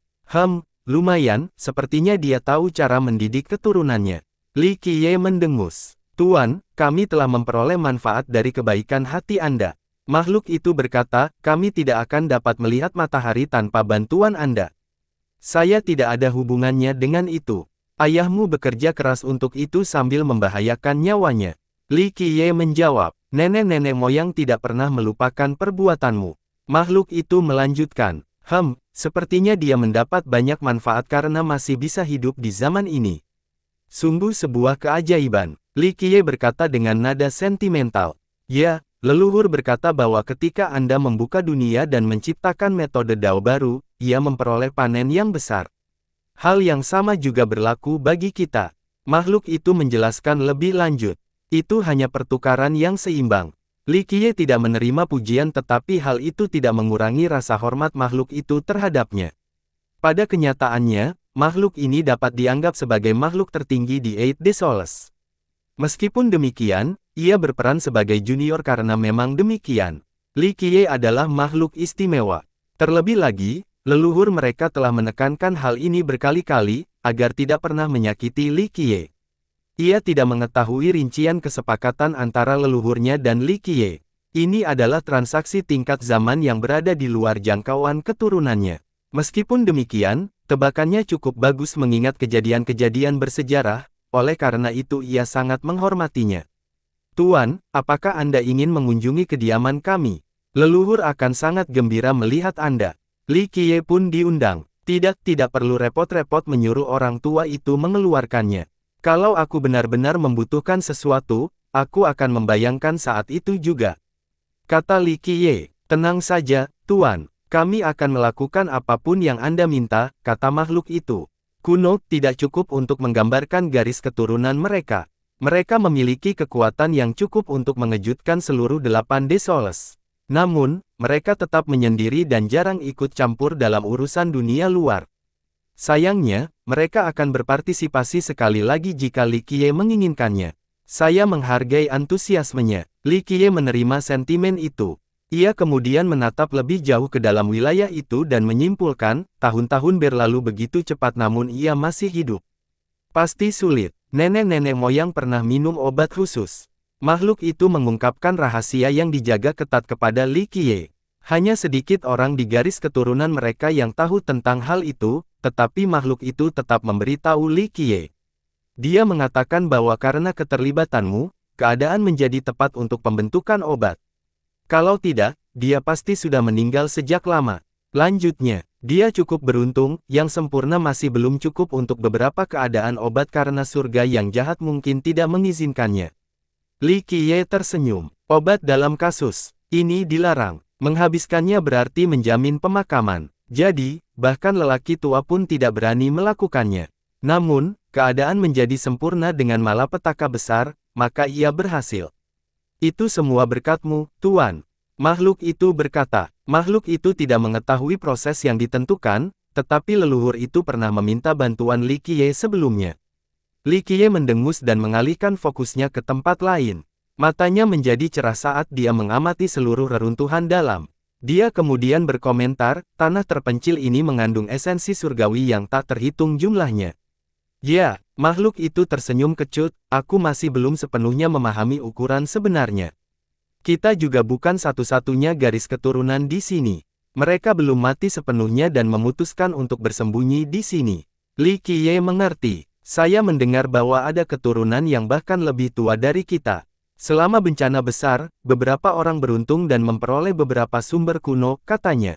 Lumayan, sepertinya dia tahu cara mendidik keturunannya." Li Qiye mendengus. "Tuan, kami telah memperoleh manfaat dari kebaikan hati Anda." Makhluk itu berkata, "Kami tidak akan dapat melihat matahari tanpa bantuan Anda. Saya tidak ada hubungannya dengan itu. Ayahmu bekerja keras untuk itu sambil membahayakan nyawanya." Li Qiye menjawab, "Nenek-nenek moyang tidak pernah melupakan perbuatanmu." Makhluk itu melanjutkan, sepertinya dia mendapat banyak manfaat karena masih bisa hidup di zaman ini. Sungguh sebuah keajaiban." Li Qiye berkata dengan nada sentimental. "Ya, leluhur berkata bahwa ketika Anda membuka dunia dan menciptakan metode Dao baru, ia memperoleh panen yang besar. Hal yang sama juga berlaku bagi kita." Makhluk itu menjelaskan lebih lanjut. "Itu hanya pertukaran yang seimbang." Li Qiye tidak menerima pujian tetapi hal itu tidak mengurangi rasa hormat makhluk itu terhadapnya. Pada kenyataannya, makhluk ini dapat dianggap sebagai makhluk tertinggi di Eight Souls. Meskipun demikian, ia berperan sebagai junior karena memang demikian. Li Qiye adalah makhluk istimewa. Terlebih lagi, leluhur mereka telah menekankan hal ini berkali-kali, agar tidak pernah menyakiti Li Qiye. Ia tidak mengetahui rincian kesepakatan antara leluhurnya dan Li Qiye. Ini adalah transaksi tingkat zaman yang berada di luar jangkauan keturunannya. Meskipun demikian, tebakannya cukup bagus mengingat kejadian-kejadian bersejarah, oleh karena itu ia sangat menghormatinya. "Tuan, apakah Anda ingin mengunjungi kediaman kami? Leluhur akan sangat gembira melihat Anda." Li Qiye pun diundang. Tidak perlu repot-repot menyuruh orang tua itu mengeluarkannya. "Kalau aku benar-benar membutuhkan sesuatu, aku akan membayangkan saat itu juga," kata Li Qiye. "Tenang saja, Tuan. Kami akan melakukan apapun yang Anda minta," kata makhluk itu. Kuno tidak cukup untuk menggambarkan garis keturunan mereka. Mereka memiliki kekuatan yang cukup untuk mengejutkan seluruh 8 Souls. Namun, mereka tetap menyendiri dan jarang ikut campur dalam urusan dunia luar. Sayangnya, mereka akan berpartisipasi sekali lagi jika Li Qiye menginginkannya. Saya menghargai antusiasmenya. Li Qiye menerima sentimen itu. Ia kemudian menatap lebih jauh ke dalam wilayah itu dan menyimpulkan, tahun-tahun berlalu begitu cepat namun ia masih hidup. Pasti sulit. Nenek-nenek moyang pernah minum obat khusus. Makhluk itu mengungkapkan rahasia yang dijaga ketat kepada Li Qiye. Hanya sedikit orang di garis keturunan mereka yang tahu tentang hal itu, tetapi makhluk itu tetap memberitahu Li Qiye. Dia mengatakan bahwa karena keterlibatanmu, keadaan menjadi tepat untuk pembentukan obat. Kalau tidak, dia pasti sudah meninggal sejak lama. Lanjutnya, dia cukup beruntung, yang sempurna masih belum cukup untuk beberapa keadaan obat karena surga yang jahat mungkin tidak mengizinkannya. Li Qiye tersenyum. Obat dalam kasus ini dilarang. Menghabiskannya berarti menjamin pemakaman. Jadi, bahkan lelaki tua pun tidak berani melakukannya. Namun, keadaan menjadi sempurna dengan malapetaka besar, maka ia berhasil. Itu semua berkatmu, Tuan. Makhluk itu berkata. Makhluk itu tidak mengetahui proses yang ditentukan, tetapi leluhur itu pernah meminta bantuan Li Qiye sebelumnya. Li Qiye mendengus dan mengalihkan fokusnya ke tempat lain. Matanya menjadi cerah saat dia mengamati seluruh reruntuhan dalam. Dia kemudian berkomentar, tanah terpencil ini mengandung esensi surgawi yang tak terhitung jumlahnya. Ya, makhluk itu tersenyum kecut, aku masih belum sepenuhnya memahami ukuran sebenarnya. Kita juga bukan satu-satunya garis keturunan di sini. Mereka belum mati sepenuhnya dan memutuskan untuk bersembunyi di sini. Li Qiye mengerti. Saya mendengar bahwa ada keturunan yang bahkan lebih tua dari kita. Selama bencana besar, beberapa orang beruntung dan memperoleh beberapa sumber kuno, katanya.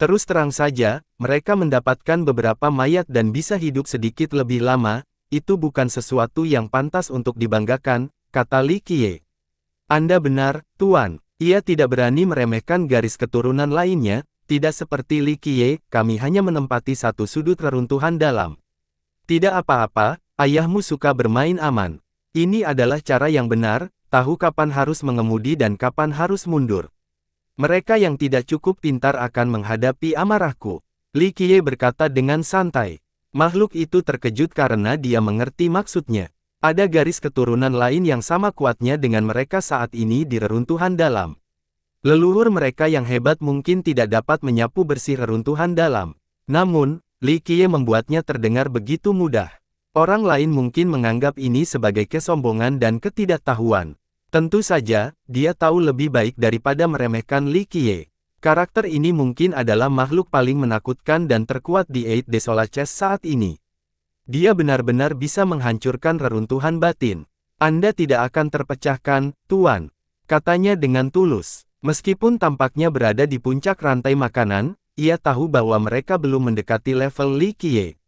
Terus terang saja, mereka mendapatkan beberapa mayat dan bisa hidup sedikit lebih lama, itu bukan sesuatu yang pantas untuk dibanggakan, kata Li Qiye. Anda benar, Tuan. Ia tidak berani meremehkan garis keturunan lainnya, tidak seperti Li Qiye, kami hanya menempati satu sudut reruntuhan dalam. Tidak apa-apa, ayahmu suka bermain aman. Ini adalah cara yang benar, tahu kapan harus mengemudi dan kapan harus mundur. Mereka yang tidak cukup pintar akan menghadapi amarahku. Li Qiye berkata dengan santai. Makhluk itu terkejut karena dia mengerti maksudnya. Ada garis keturunan lain yang sama kuatnya dengan mereka saat ini di reruntuhan dalam. Leluhur mereka yang hebat mungkin tidak dapat menyapu bersih reruntuhan dalam. Namun, Li Qiye membuatnya terdengar begitu mudah. Orang lain mungkin menganggap ini sebagai kesombongan dan ketidaktahuan. Tentu saja, dia tahu lebih baik daripada meremehkan Li Qiye. Karakter ini mungkin adalah makhluk paling menakutkan dan terkuat di Eight Desolaces saat ini. Dia benar-benar bisa menghancurkan reruntuhan batin. Anda tidak akan terpecahkan, Tuan. Katanya dengan tulus. Meskipun tampaknya berada di puncak rantai makanan, ia tahu bahwa mereka belum mendekati level Li Qiye.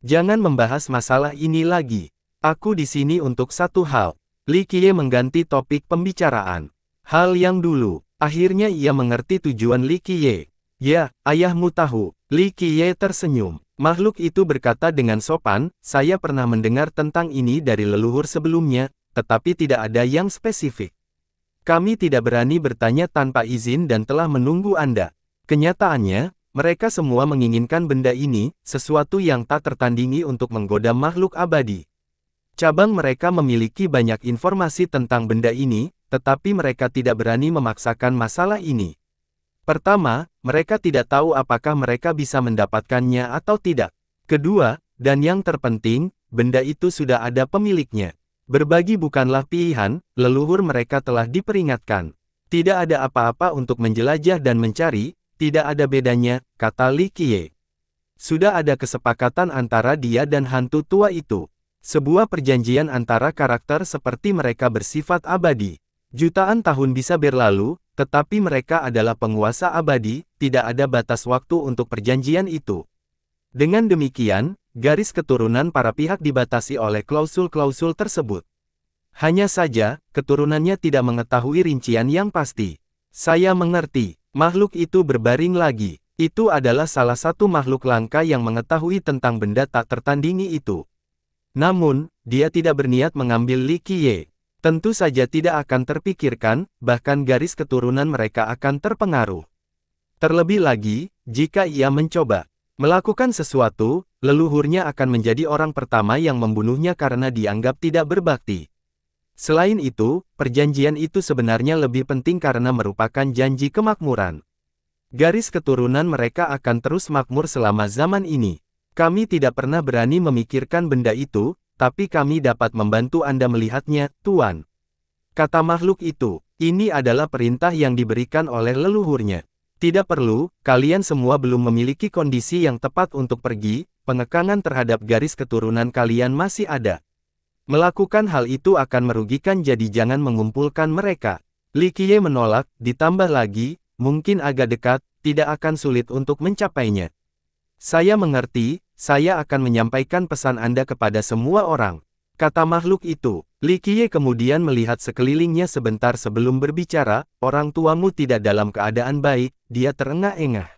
Jangan membahas masalah ini lagi. Aku di sini untuk satu hal. Li Qiye mengganti topik pembicaraan. Hal yang dulu. Akhirnya ia mengerti tujuan Li Qiye. Ya, ayahmu tahu. Li Qiye tersenyum. Makhluk itu berkata dengan sopan, saya pernah mendengar tentang ini dari leluhur sebelumnya, tetapi tidak ada yang spesifik. Kami tidak berani bertanya tanpa izin dan telah menunggu Anda. Kenyataannya, mereka semua menginginkan benda ini, sesuatu yang tak tertandingi untuk menggoda makhluk abadi. Cabang mereka memiliki banyak informasi tentang benda ini, tetapi mereka tidak berani memaksakan masalah ini. Pertama, mereka tidak tahu apakah mereka bisa mendapatkannya atau tidak. Kedua, dan yang terpenting, benda itu sudah ada pemiliknya. Berbagi bukanlah pilihan, leluhur mereka telah diperingatkan. Tidak ada apa-apa untuk menjelajah dan mencari, tidak ada bedanya, kata Li Qiye. Sudah ada kesepakatan antara dia dan hantu tua itu. Sebuah perjanjian antara karakter seperti mereka bersifat abadi. Jutaan tahun bisa berlalu, tetapi mereka adalah penguasa abadi, tidak ada batas waktu untuk perjanjian itu. Dengan demikian, garis keturunan para pihak dibatasi oleh klausul-klausul tersebut. Hanya saja, keturunannya tidak mengetahui rincian yang pasti. Saya mengerti. Makhluk itu berbaring lagi. Itu adalah salah satu makhluk langka yang mengetahui tentang benda tak tertandingi itu. Namun, dia tidak berniat mengambil Li Qiye. Tentu saja tidak akan terpikirkan, bahkan garis keturunan mereka akan terpengaruh. Terlebih lagi, jika ia mencoba melakukan sesuatu, leluhurnya akan menjadi orang pertama yang membunuhnya karena dianggap tidak berbakti. Selain itu, perjanjian itu sebenarnya lebih penting karena merupakan janji kemakmuran. Garis keturunan mereka akan terus makmur selama zaman ini. Kami tidak pernah berani memikirkan benda itu, tapi kami dapat membantu Anda melihatnya, Tuan. Kata makhluk itu, ini adalah perintah yang diberikan oleh leluhurnya. Tidak perlu, kalian semua belum memiliki kondisi yang tepat untuk pergi, pengekangan terhadap garis keturunan kalian masih ada. Melakukan hal itu akan merugikan, jadi jangan mengumpulkan mereka. Li Qiye menolak, ditambah lagi, mungkin agak dekat, tidak akan sulit untuk mencapainya. Saya mengerti, saya akan menyampaikan pesan Anda kepada semua orang. Kata makhluk itu. Li Qiye kemudian melihat sekelilingnya sebentar sebelum berbicara, orang tuamu tidak dalam keadaan baik, dia terengah-engah.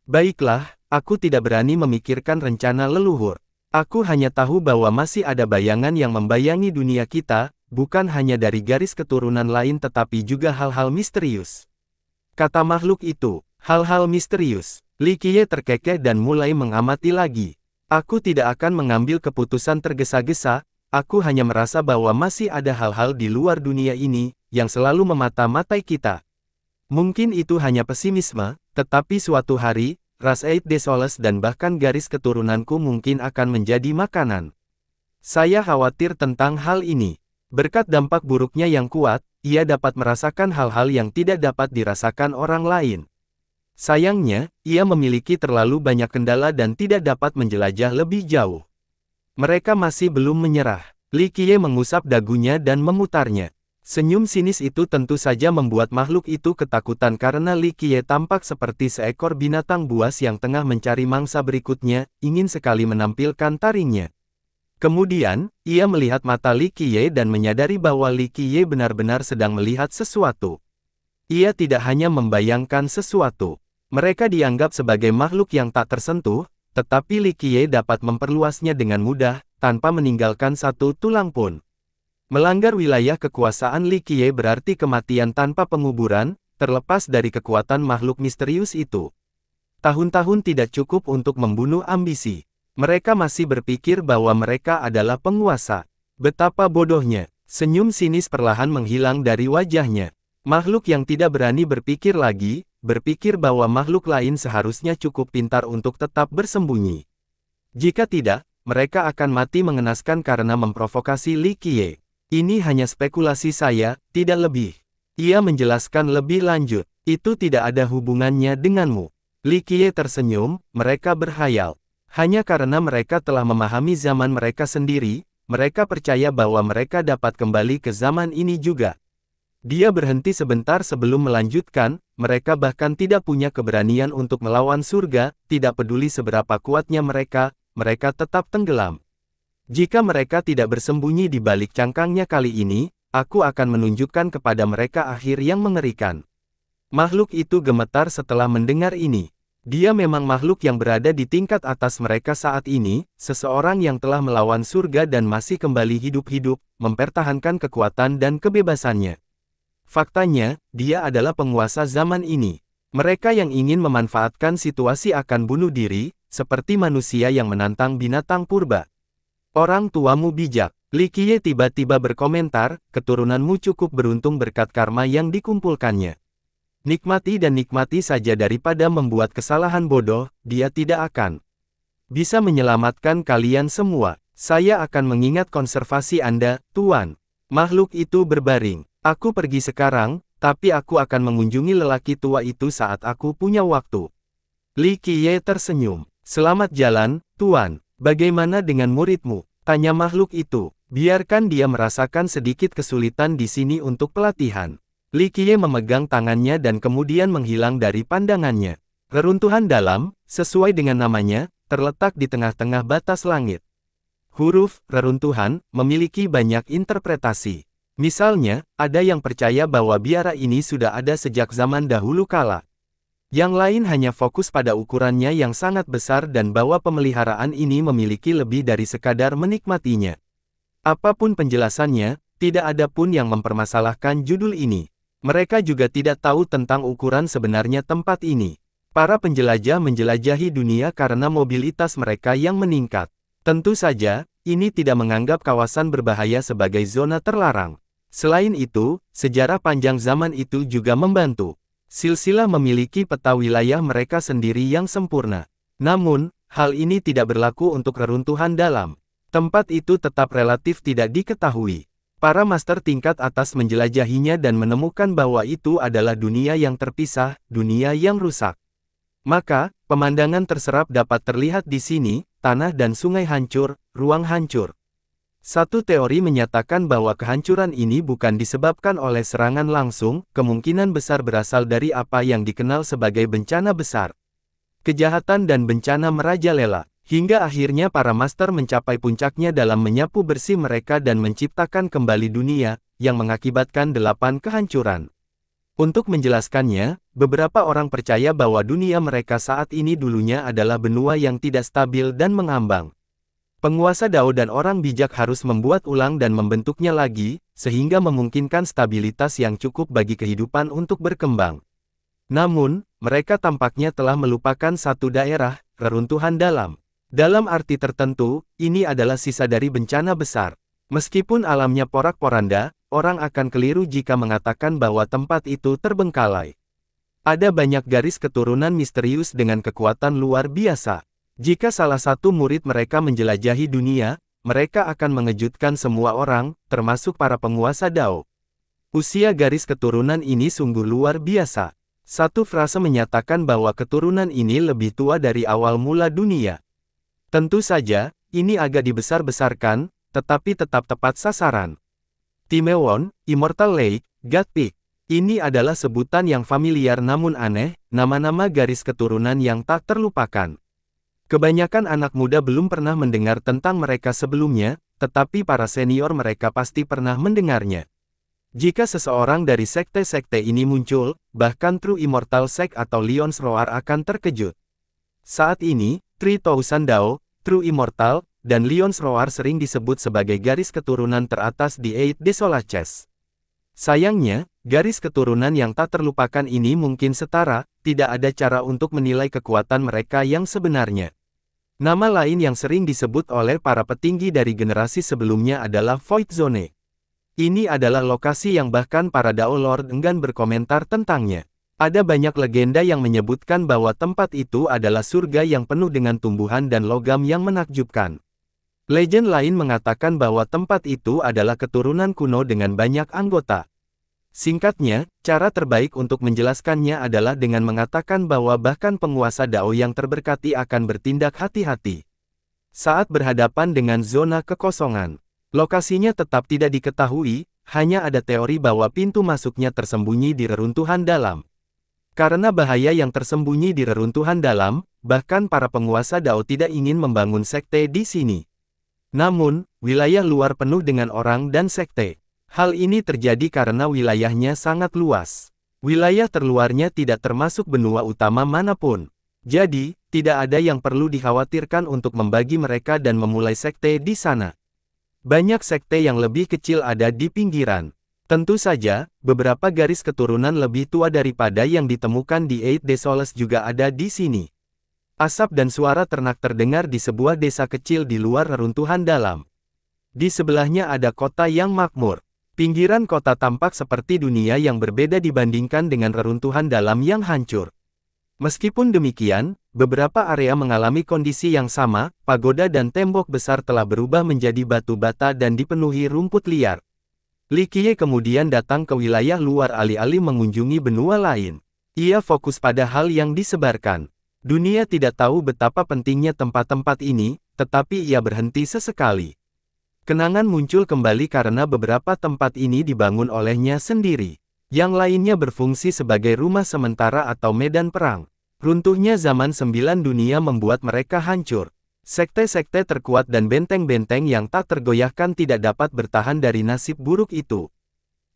Baiklah, aku tidak berani memikirkan rencana leluhur. Aku hanya tahu bahwa masih ada bayangan yang membayangi dunia kita, bukan hanya dari garis keturunan lain tetapi juga hal-hal misterius. Kata makhluk itu, hal-hal misterius. Li Qiye terkekeh dan mulai mengamati lagi. Aku tidak akan mengambil keputusan tergesa-gesa. Aku hanya merasa bahwa masih ada hal-hal di luar dunia ini, yang selalu memata-matai kita. Mungkin itu hanya pesimisme, tetapi suatu hari, ras Eid Desoles dan bahkan garis keturunanku mungkin akan menjadi makanan. Saya khawatir tentang hal ini. Berkat dampak buruknya yang kuat, ia dapat merasakan hal-hal yang tidak dapat dirasakan orang lain. Sayangnya, ia memiliki terlalu banyak kendala dan tidak dapat menjelajah lebih jauh. Mereka masih belum menyerah. Li Qiye mengusap dagunya dan memutarnya. Senyum sinis itu tentu saja membuat makhluk itu ketakutan karena Li Qiye tampak seperti seekor binatang buas yang tengah mencari mangsa berikutnya, ingin sekali menampilkan taringnya. Kemudian, ia melihat mata Li Qiye dan menyadari bahwa Li Qiye benar-benar sedang melihat sesuatu. Ia tidak hanya membayangkan sesuatu. Mereka dianggap sebagai makhluk yang tak tersentuh, tetapi Li Qiye dapat memperluasnya dengan mudah, tanpa meninggalkan satu tulang pun. Melanggar wilayah kekuasaan Li Qiye berarti kematian tanpa penguburan, terlepas dari kekuatan makhluk misterius itu. Tahun-tahun tidak cukup untuk membunuh ambisi. Mereka masih berpikir bahwa mereka adalah penguasa. Betapa bodohnya. Senyum sinis perlahan menghilang dari wajahnya. Makhluk yang tidak berani berpikir lagi, berpikir bahwa makhluk lain seharusnya cukup pintar untuk tetap bersembunyi. Jika tidak, mereka akan mati mengenaskan karena memprovokasi Li Qiye. Ini hanya spekulasi saya, tidak lebih. Ia menjelaskan lebih lanjut, itu tidak ada hubungannya denganmu. Li Qiye tersenyum, mereka berkhayal. Hanya karena mereka telah memahami zaman mereka sendiri, mereka percaya bahwa mereka dapat kembali ke zaman ini juga. Dia berhenti sebentar sebelum melanjutkan, mereka bahkan tidak punya keberanian untuk melawan surga, tidak peduli seberapa kuatnya mereka tetap tenggelam. Jika mereka tidak bersembunyi di balik cangkangnya kali ini, aku akan menunjukkan kepada mereka akhir yang mengerikan. Makhluk itu gemetar setelah mendengar ini. Dia memang makhluk yang berada di tingkat atas mereka saat ini, seseorang yang telah melawan surga dan masih kembali hidup-hidup, mempertahankan kekuatan dan kebebasannya. Faktanya, dia adalah penguasa zaman ini. Mereka yang ingin memanfaatkan situasi akan bunuh diri, seperti manusia yang menantang binatang purba. Orang tuamu bijak. Li Qiye tiba-tiba berkomentar, keturunanmu cukup beruntung berkat karma yang dikumpulkannya. Nikmati dan nikmati saja daripada membuat kesalahan bodoh, dia tidak akan bisa menyelamatkan kalian semua. Saya akan mengingat konservasi Anda, Tuan. Makhluk itu berbaring. Aku pergi sekarang, tapi aku akan mengunjungi lelaki tua itu saat aku punya waktu. Li Qiye tersenyum. Selamat jalan, Tuan. Bagaimana dengan muridmu? Tanya makhluk itu. Biarkan dia merasakan sedikit kesulitan di sini untuk pelatihan. Li Qiye memegang tangannya dan kemudian menghilang dari pandangannya. Reruntuhan dalam, sesuai dengan namanya, terletak di tengah-tengah batas langit. Huruf reruntuhan memiliki banyak interpretasi. Misalnya, ada yang percaya bahwa biara ini sudah ada sejak zaman dahulu kala. Yang lain hanya fokus pada ukurannya yang sangat besar dan bahwa pemeliharaan ini memiliki lebih dari sekadar menikmatinya. Apapun penjelasannya, tidak ada pun yang mempermasalahkan judul ini. Mereka juga tidak tahu tentang ukuran sebenarnya tempat ini. Para penjelajah menjelajahi dunia karena mobilitas mereka yang meningkat. Tentu saja, ini tidak menganggap kawasan berbahaya sebagai zona terlarang. Selain itu, sejarah panjang zaman itu juga membantu. Silsilah memiliki peta wilayah mereka sendiri yang sempurna. Namun, hal ini tidak berlaku untuk reruntuhan dalam. Tempat itu tetap relatif tidak diketahui. Para master tingkat atas menjelajahinya dan menemukan bahwa itu adalah dunia yang terpisah, dunia yang rusak. Maka, pemandangan terserap dapat terlihat di sini, tanah dan sungai hancur, ruang hancur. Satu teori menyatakan bahwa kehancuran ini bukan disebabkan oleh serangan langsung, kemungkinan besar berasal dari apa yang dikenal sebagai bencana besar. Kejahatan dan bencana merajalela, hingga akhirnya para master mencapai puncaknya dalam menyapu bersih mereka dan menciptakan kembali dunia, yang mengakibatkan 8 kehancuran. Untuk menjelaskannya, beberapa orang percaya bahwa dunia mereka saat ini dulunya adalah benua yang tidak stabil dan mengambang. Penguasa Dao dan orang bijak harus membuat ulang dan membentuknya lagi, sehingga memungkinkan stabilitas yang cukup bagi kehidupan untuk berkembang. Namun, mereka tampaknya telah melupakan satu daerah, reruntuhan dalam. Dalam arti tertentu, ini adalah sisa dari bencana besar. Meskipun alamnya porak-poranda, orang akan keliru jika mengatakan bahwa tempat itu terbengkalai. Ada banyak garis keturunan misterius dengan kekuatan luar biasa. Jika salah satu murid mereka menjelajahi dunia, mereka akan mengejutkan semua orang, termasuk para penguasa Dao. Usia garis keturunan ini sungguh luar biasa. Satu frase menyatakan bahwa keturunan ini lebih tua dari awal mula dunia. Tentu saja, ini agak dibesar-besarkan, tetapi tetap tepat sasaran. Timewon, Immortal Lake, God Peak. Ini adalah sebutan yang familiar namun aneh, nama-nama garis keturunan yang tak terlupakan. Kebanyakan anak muda belum pernah mendengar tentang mereka sebelumnya, tetapi para senior mereka pasti pernah mendengarnya. Jika seseorang dari sekte-sekte ini muncul, bahkan True Immortal Sect atau Lion's Roar akan terkejut. Saat ini, 3000 Dao, True Immortal, dan Lion's Roar sering disebut sebagai garis keturunan teratas di Eight Desolaces. Sayangnya, garis keturunan yang tak terlupakan ini mungkin setara, tidak ada cara untuk menilai kekuatan mereka yang sebenarnya. Nama lain yang sering disebut oleh para petinggi dari generasi sebelumnya adalah Void Zone. Ini adalah lokasi yang bahkan para Dao Lord enggan berkomentar tentangnya. Ada banyak legenda yang menyebutkan bahwa tempat itu adalah surga yang penuh dengan tumbuhan dan logam yang menakjubkan. Legend lain mengatakan bahwa tempat itu adalah keturunan kuno dengan banyak anggota. Singkatnya, cara terbaik untuk menjelaskannya adalah dengan mengatakan bahwa bahkan penguasa Dao yang terberkati akan bertindak hati-hati. Saat berhadapan dengan zona kekosongan, lokasinya tetap tidak diketahui, hanya ada teori bahwa pintu masuknya tersembunyi di reruntuhan dalam. Karena bahaya yang tersembunyi di reruntuhan dalam, bahkan para penguasa Dao tidak ingin membangun sekte di sini. Namun, wilayah luar penuh dengan orang dan sekte. Hal ini terjadi karena wilayahnya sangat luas. Wilayah terluarnya tidak termasuk benua utama manapun. Jadi, tidak ada yang perlu dikhawatirkan untuk membagi mereka dan memulai sekte di sana. Banyak sekte yang lebih kecil ada di pinggiran. Tentu saja, beberapa garis keturunan lebih tua daripada yang ditemukan di Eight Desolaces juga ada di sini. Asap dan suara ternak terdengar di sebuah desa kecil di luar reruntuhan dalam. Di sebelahnya ada kota yang makmur. Pinggiran kota tampak seperti dunia yang berbeda dibandingkan dengan reruntuhan dalam yang hancur. Meskipun demikian, beberapa area mengalami kondisi yang sama, pagoda dan tembok besar telah berubah menjadi batu bata dan dipenuhi rumput liar. Li Qiye kemudian datang ke wilayah luar alih-alih mengunjungi benua lain. Ia fokus pada hal yang disebarkan. Dunia tidak tahu betapa pentingnya tempat-tempat ini, tetapi ia berhenti sesekali. Kenangan muncul kembali karena beberapa tempat ini dibangun olehnya sendiri. Yang lainnya berfungsi sebagai rumah sementara atau medan perang. Runtuhnya zaman 9 dunia membuat mereka hancur. Sekte-sekte terkuat dan benteng-benteng yang tak tergoyahkan tidak dapat bertahan dari nasib buruk itu.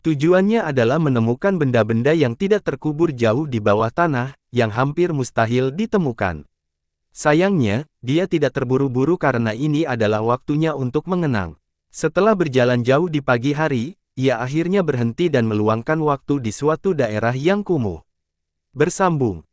Tujuannya adalah menemukan benda-benda yang tidak terkubur jauh di bawah tanah, yang hampir mustahil ditemukan. Sayangnya, dia tidak terburu-buru karena ini adalah waktunya untuk mengenang. Setelah berjalan jauh di pagi hari, ia akhirnya berhenti dan meluangkan waktu di suatu daerah yang kumuh. Bersambung.